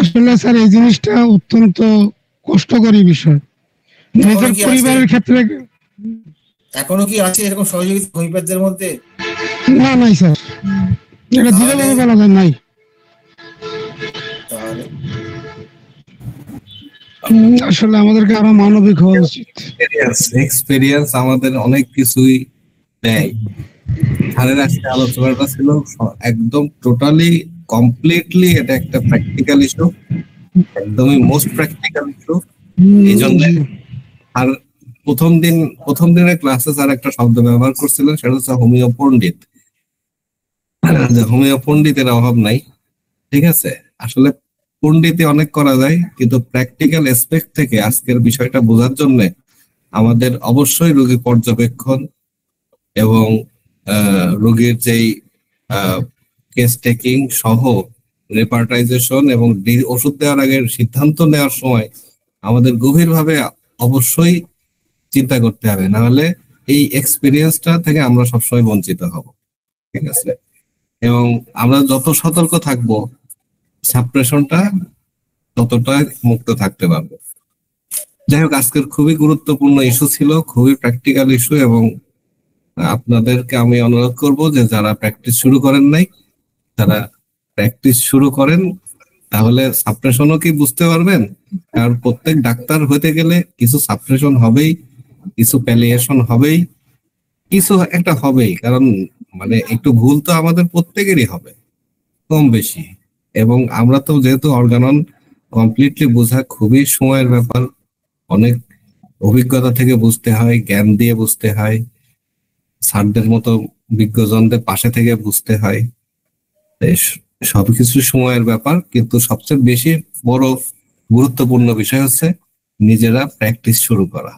আসলে স্যার এই জিনিসটা অত্যন্ত কষ্টকরী বিষয় নিজের কি আছে? পরিবারের ক্ষেত্রে। এখনো কি আছে এরকম সহযোগিতা হোমিওপ্যাথদের মধ্যে? না, নাই স্যার, এটা দৃঢ়ভাবে বলা যায় নাই। তাহলে আসলে আমাদেরকে আরো মানবিক হওয়া উচিত। এক্সপেরিয়েন্স আমাদের অনেক কিছুই দেয়। স্যারের আজকে আলোচনাটা ছিল একদম টোটালি কমপ্লিটলি, এটা একটা প্র্যাকটিক্যাল ইস্যু, একদমই মোস্ট প্র্যাকটিক্যাল ইস্যু। এই জন্য আর প্রথম দিনের ক্লাসে স্যার একটা শব্দ ব্যবহার করছিলেন, সেটা হচ্ছে হোমিও পণ্ডিত। হোমিও পণ্ডিতের অভাব নাই, ঠিক আছে। আসলে পণ্ডিতি অনেক করা যায়, কিন্তু প্র্যাকটিক্যাল এসপেক্ট থেকে আজকের বিষয়টা বোঝার জন্য আমাদের অবশ্যই রোগী পর্যবেক্ষণ এবং রোগীর যেই কেস টেকিং সহ রেপার্টাইজেশন এবং ওষুধ দেওয়ার আগে সিদ্ধান্ত নেওয়ার সময় আমাদের গভীরভাবে অবশ্যই চিন্তা করতে হবে, না হলে এই এক্সপিরিয়েন্সটা থেকে আমরা সবসময় বঞ্চিত হব, ঠিক আছে। এবং আমরা যত সতর্ক থাকবো, সাপ্রেশনটা ততটা মুক্ত থাকতে পারবো। যাই হোক, আজকের খুবই গুরুত্বপূর্ণ ইস্যু ছিল, খুবই প্র্যাকটিক্যাল ইস্যু, এবং আপনাদেরকে আমি অনুরোধ করব যে যারা প্র্যাকটিস শুরু করেন নাই, তারা প্র্যাকটিস শুরু করেন, তাহলে সাপ্রেশনও কি বুঝতে পারবেন। কারণ প্রত্যেক ডাক্তার হতে গেলে কিছু সাপ্রেশন হবেই, কিছু প্যালিয়েশন হবেই, কিছু একটা হবেই, কারণ মানে একটু ভুল তো আমাদের প্রত্যেকেরই হবে কম বেশি। এবং আমরা তো যেহেতু অর্গানন কমপ্লিটলি বোঝা খুবই সময়ের ব্যাপার, অনেক অভিজ্ঞতা থেকে বুঝতে হয়, জ্ঞান দিয়ে বুঝতে হয়, স্যারদের মতো বিজ্ঞজনদের পাশে থেকে বুঝতে হয়। সবকিছু সময়ের ব্যাপার, কিন্তু সবচেয়ে বেশি বড় গুরুত্বপূর্ণ বিষয় হচ্ছে নিজেরা প্র্যাকটিস শুরু করা।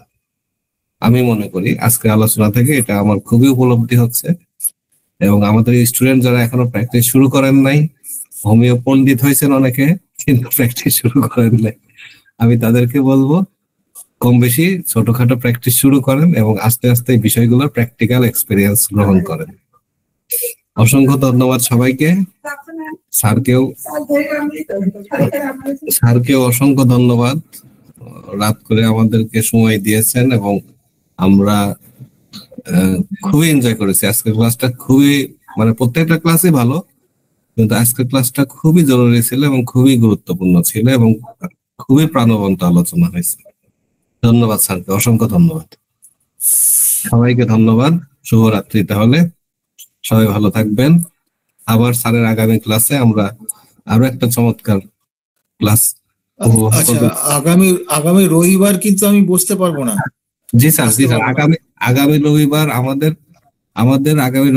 আমি মনে করি আজকে আলোচনা থেকে এটা আমার খুবই উপলব্ধি হচ্ছে, এবং আমাদের স্টুডেন্ট যারা এখনো প্র্যাকটিস শুরু করেন নাই, হোমিও পণ্ডিত হয়েছেন অনেকে কিন্তু প্র্যাকটিস শুরু করেন নাই, আমি তাদেরকে বলবো কম বেশি ছোটখাটো প্র্যাকটিস শুরু করেন এবং আস্তে আস্তে এই বিষয়গুলোর প্র্যাকটিক্যাল এক্সপিরিয়েন্স গ্রহণ করেন। অসংখ্য ধন্যবাদ সবাইকে। স্যারকেও অসংখ্য ধন্যবাদ, রাত করে আমাদেরকে সময় দিয়েছেন এবং আমরা খুবই এনজয় করেছি আজকের ক্লাসটা। খুবই মানে প্রত্যেকটা ক্লাসই ভালো, কিন্তু আজকের ক্লাসটা খুবই জরুরি ছিল এবং খুবই গুরুত্বপূর্ণ ছিল এবং খুবই প্রাণবন্ত আলোচনা হয়েছে। ধন্যবাদ স্যারকে, অসংখ্য ধন্যবাদ। সবাইকে ধন্যবাদ। শুভরাত্রি। তাহলে সবাই ভালো থাকবেন। আবার স্যারের আগামী ক্লাসে আমরা আরো একটা চমৎকার ক্লাস আচ্ছা, আগামী রবিবার কিন্তু আমি বসতে পারবো না। জি স্যার, আগামী রবিবার আমাদের আগামী